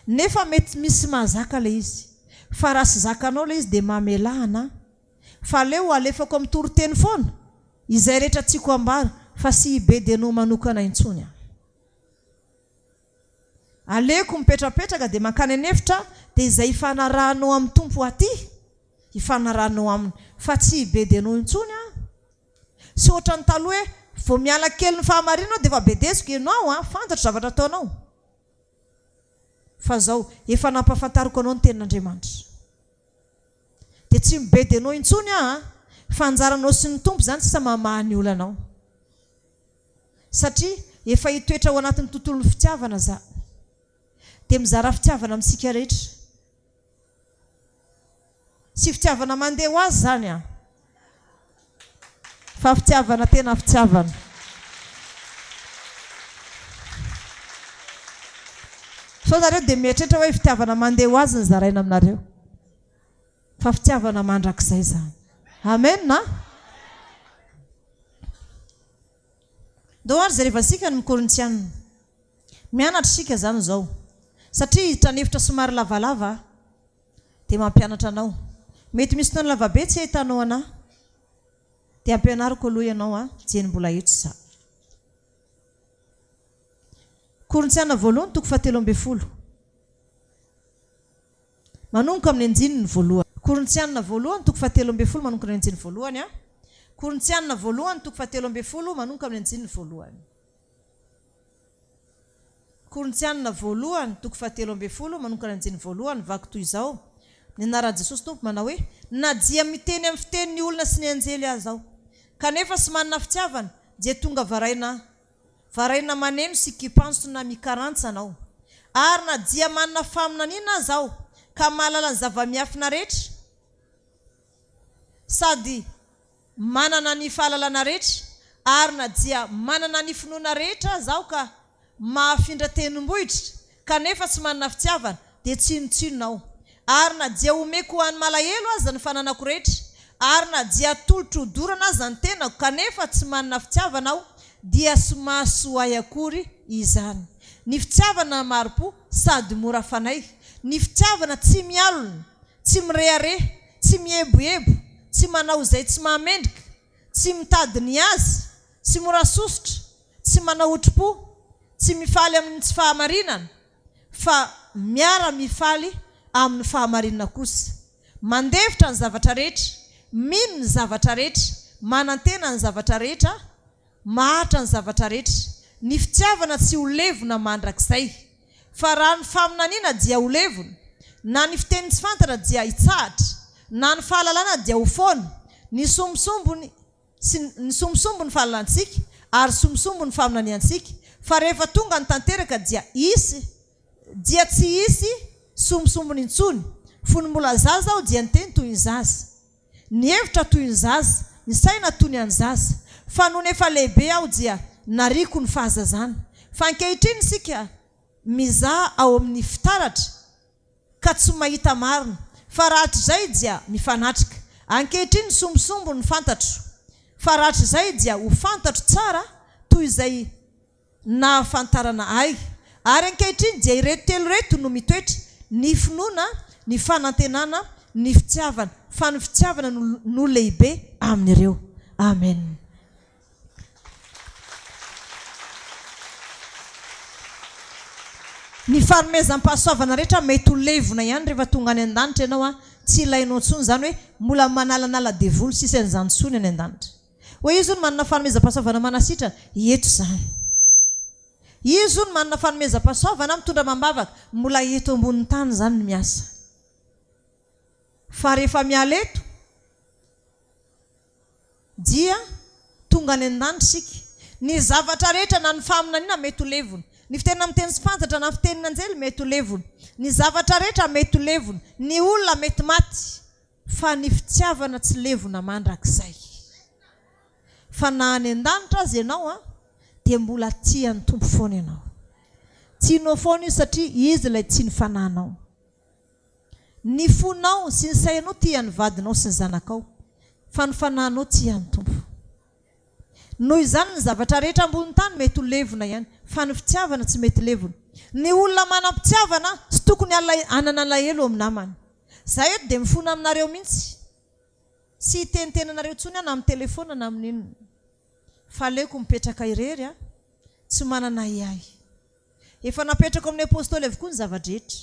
Nefa mety misy mahazaka le izy. Fa raha sy zakanao le izy dia mamelana. Fa leo alefako amin'ny toro-teny foana. Izay rehetra tiako ambara fa sy ibe dia no manokana intsony. Aleko mipetrapetraka dia mankany anefitra dia izay ifanarahanao amin'ny tompo aty. Ifanarahanao aminy fa tsy ibe dia no intsony. Sy ohatra ny taloha hoe vao miala kely ny fahamarinao dia efa bedesiko ianao fantatra zavatra ataonao. Fa zao efa nampafantariko anao ny tenin'Andriamanitra. Dia tsy mibe dia no intsony fanjaranao sy ny tompo zany tsy mamahany olana anao. Satria efa hitoetra ao anatin'ny tontolon'ny fitiavana za. Dia mizara fitiavana amintsika rehetra. Sy fitiavana mandeha ho azy zany fa fitiavana tena fitiavana. So zareo dia mieritreritra hoe fitiavana mandeha ho azy ny zaraina aminareo. Fa fitiavana mandrakizay zany. Amen na? Dao ary zay rehefa sika ny Korintiana. Mianatra sika zany zao. Satria tanefitra somary lavalava dia mampianatra anao. Mety misy tany lavabe tsy ahitanao anahy. Dia ampianariko aloha ianao jeny mbola eto za. Korintiana voalohany toko 7:10. Manomboka amin'ny anjininy voalohany. Korintiana voalohany toko 7:10 manomboka amin'ny anjininy voalohany. Korintiana voalohany toko 7:10 manomboka amin'ny anjininy voalohany. Korintiana voalohany toko 7:10 manomboka amin'ny anjininy voalohany vaky toy izao. Ny anaran'i Jesosy tompo manao hoe na dia miteny amin'ny fitenin'ny olona sy ny anjely aza aho. Kanefa sy manana fitiavana dia tonga varaina maneno sy kipansona mikarantsa anao. Ary na dia manana faminaniana aza aho ka mahalala ny zava-miafina rehetra sady manana ny fahalalana rehetra ary na dia manana ny finoana rehetra aza aho ka mahafindra tenim-bohitra kanefa sy manana fitiavana dia tsinotsinona aho. Ary na dia omeko ho an'ny malahelo aza ny fananako rehetra ary na dia tolotrodorana aza ny tenako kanefa tsy manana fitiavana aho dia sy mahasoay akory izany. Ny fitiavana maro-po sady mora fanay. Ny fitiavana tsy mialona, tsy mirehareha, tsy mieboebo, tsy manao izay tsy mahamendrika, tsy mitady ny azy, tsy mora sosotra, tsy manao otro-po, tsy mifaly amin'ny tsy fahamarinana, fa miara mifaly amin'ny fahamarinana kosa. Mandefitra ny zavatra rehetra, mino ny zavatra rehetra, manantena ny zavatra rehetra, mahatra ny zavatra rehetra. Ny fitiavana tsy ho levona mandrakizay, fa raha ny faminaniana dia ho levona, na ny fiteny tsy fantatra dia hitsahatra, na ny fahalalana dia ho foana. Ny sombisombo ny fahalalantsika ary sombisombo ny faminaniantsika. Fa rehefa tonga ny tanteraka dia tsy hisy sombisombony intsony. Fony mbola zaza aho dia ny teny toy ny zaza, ny hevitra toy ny zaza, ny saina toy ny an'ny zaza. Fa noho efa lehibe aho dia nariko ny fahazazana. fa ankehitriny sika mizaha ao amin'ny fitaratra ka tsy mahita marina fa rahatr' izay dia mifanatrika. Ankehitriny sombosombo ny fantatro fa rahatr' izay dia ho fantatro tsara toy izay nahafantarana ay. Ary ankehitriny dia ireto telo reto no mitoetra: ny finoana, ny fanantenana, ny fitiavana. Fa ny fitiavana no lehibe amin'ireo. Amen. Ny fanomezam-pahasoavana rehetra mety ho levona ihany rehefa tonga any an-danitra ianao a, tsy ilainao tsony zany hoe mbola manalanala devoly sisy an'izany tsony any an-danitra. Hoe izy ony manana fanomezam-pahasoavana manasitrana, eto zany. Izy ony manana fanomezam-pahasoavana mitondra mambavaka, mbola eto ambonin'ny tany zany ny miasa. Fa rehefa miala eto dia tonga any an-danitra sika. Ny zavatra rehetra na ny faminaniana mety ho levona. Ny fitenina miteny sy fantatra na fitenina anjely mety ho levona. Ny zavatra rehetra mety ho levona. Ny olona mety maty. Fa ny fitiavana tsy levona mandrakizay. Fa na any an-danitra azy ianao dia mbola tian'ny tompo foana ianao. Tianao foana io satria izy ilay tia ny fanahinao. Ny fonao sy ny sainao tian'ny vadinao sy ny zanakao. Fa ny fanahinao tian'ny tompo. Noho izany ny zavatra rehetra ambony tany mety ho levona ihany, fa ny fitiavana tsy mety levona. Ny olona manam-pitiavana sy tokony anana alahelo amin'ny namany. Zahay eto dia mifona aminareo mihitsy. Sy hitenitenanareo tsony na amin'ny telefona na amin'ny inona. Fa aleoko mipetraka irery tsy manana iay. Efa napetrako amin'ny apôstôly avokoa ny zavadrehetra.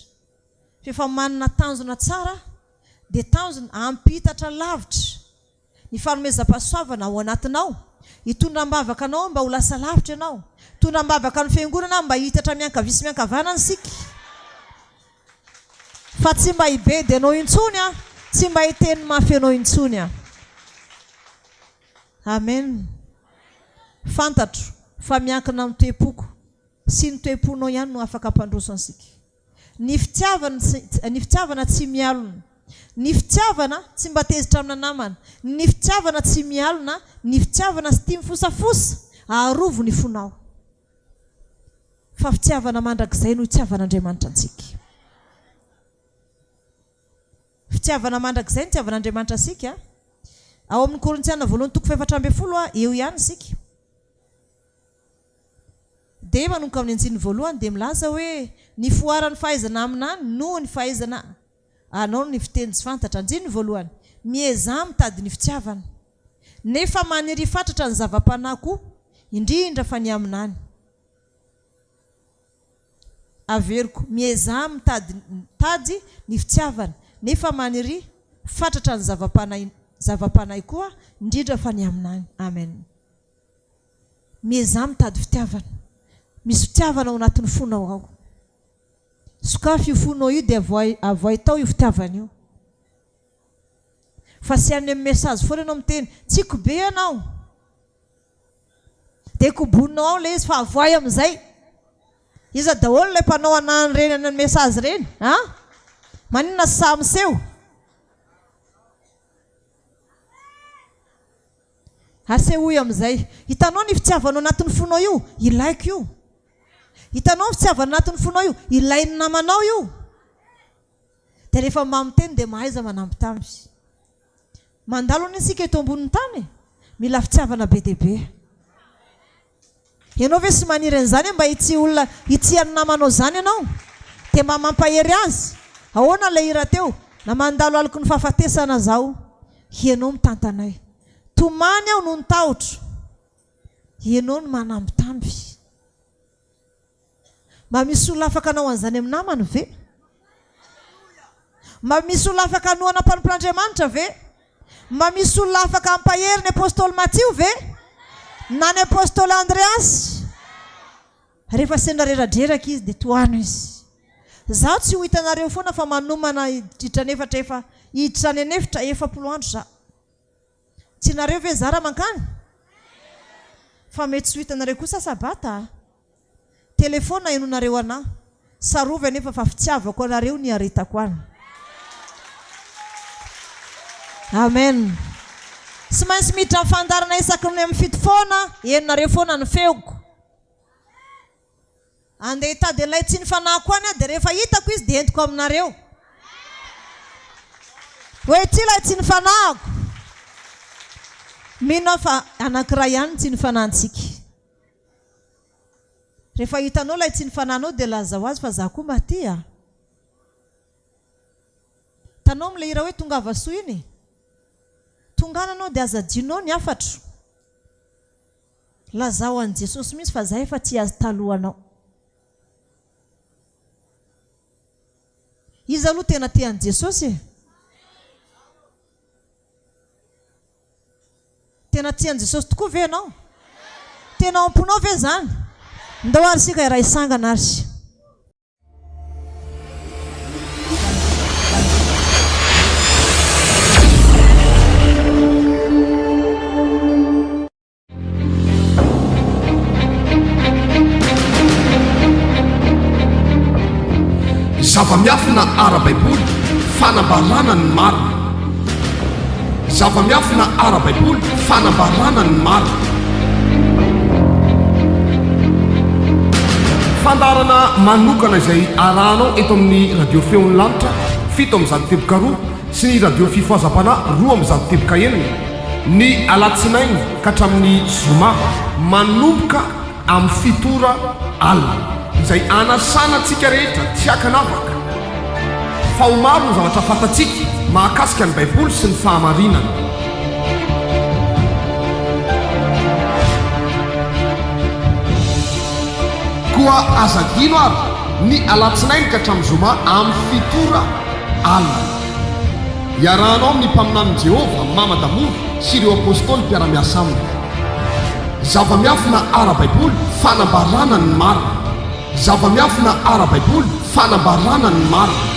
Efa manana tanjona tsara dia tanjona ampitatra lavitra. Ny fanomezam-pahasoavana ao anatinao. Hitondram-bavaka anao mba ho lasa lavitra ianao. Hitondram-bavaka ny fiangonana mba hitatra miankavia sy miankavana ny sika. Fa tsy mba hibedy ianao intsony tsy mba hiteny mafy ianao intsony Amen. Fantatro fa miankina amin'ny toe-poko sy ny toe-ponao ihany no afaka hampandroso ansika. Ny fitiavana tsy mialona. Ny fitiavana tsy mba tezitra amina namana. Ny fitiavana tsy mialona. Ny fitiavana sy tia mifosafosa aharovo ny fonao. Fa fitiavana mandrakizay no itiavan'Andriamanitra antsika. Fitiavana mandrakizay no itiavan'Andriamanitra antsika. Ao amin'ny Korintiana 2:4 eo ihany sika. Dia manomboka amin'ny andininy voalohany dia milaza hoe ny foaran'ny fahaizana aminany noho ny fahaizana anao ny fiteny tsy fantatra. Andininy voalohany, miezah mitady ny fitiavana nefa maniry fatratra ny zava-panahy koa indrindra fa ny aminany. Averiko, miezah mitady ny fitiavana nefa maniry fatratra ny zava-panahy koa indrindra fa ny aminany. Amen. Miezah mitady fitiavana. Misy fitiavana ao anatin'ny fonao ao. Sokafy io fonao io dia avoay tao io fitiavana io. Fa sy any amin'ny mesazy foana ianao miteny, tiako be ianao. Dia koboninao ao ilay izy fa avoay amin'izay. Iza daholo ilay mpanao anany reny any amin'ny mesazy reny. Maninona sy samiseho? Asehoy amin'izay. Hitanao ny fitiavanao anatin'ny fonao io, ilaiko io. Hitanao ny fitiavana anatin'ny fonao io, ilain'ny namanao io. Dia rehefa mamiteny dia mahaiza manambitamby. Mandalo ny isika eto ambonin'ny tany, mila fitiavana be dia be. Ianao ve sy maniry an'izany mba hitsian'ny namanao zany ianao? Dia mba mampahery azy. Ahoana ilay hira teo? Na mandalo aliko ny fahafatesana zao, ianao mitantanay. Tomany aho no nitaotro, ianao no manambitamby. Mba misy olona afaka anao an'izany amin'ny namany ve? Mba misy olona afaka anohana mpanompon'Andriamanitra ve? Mba misy olona afaka hampahery ny apôstôly Matthieu ve? Na ny apôstôly Andreas? Rehefa sendra reradreraka izy dia toano izy. Zaho tsy ho hitanareo foana fa manomana hiditra ny efitra 40 andro za. Tsy nareo ve zara mankany? Fa mety tsy ho hitanareo kosa sabata. Telefona enonareo ana. Sarova nefa fa fitiavako anareo ny aritako any. Amen. Sy maintsy miditra fandarana isaky ny amin'ny fito foana, enonareo foana ny feoko. andeha hitady ilay tsy ny fanahiko any a dia rehefa hitako izy dia entiko aminareo hoe ty ilay tsy ny fanahiko mino fa anankiray ihany tsy ny fanantsika rehefa hitanao ilay tsy ny fananao dia lazao azy fa za koa maty a tanao am'le ira hoe tonga avasoa iny tongananao dia azadinao ny afatro lazao an' Jesosy misy fa zay efa tsy azy talohanao izy aloha tena tean' Jesosy e tena tian' Jesosy tokoa ve anao tena amponao ve zany ndao ary sika iray sangana ary zava-miafina ara-baiboly fanambarana ny marina zava-miafina ara-baiboly fanambarana ny marina fandarana manokana izay aranao eto amin'ny radio feon'ny lanitra 7 amin'ny zato teboka 2 sy ny radio fifoazam-pana 2 amin'ny zato teboka 1 ny alatsinainy ka hatramin'ny zoma manomboka amin'ny fitora alina izay anasana antsika rehetra tsy akanavaka fa ho maro ny zavatra fantatsika mahakasika ny baiboly sy ny fahamarinana koa azadino ary ny alatsinainy ka hatramin'ny zoma amin'ny fitora alina iarahanao amin'ny mpaminanin' Jehova mama Damour sy ireo apôstôly mpiara-miasa aminy zava-miafina ara-baiboly fanambarana ny marina zava-miafina ara-baiboly fanambarana ny marina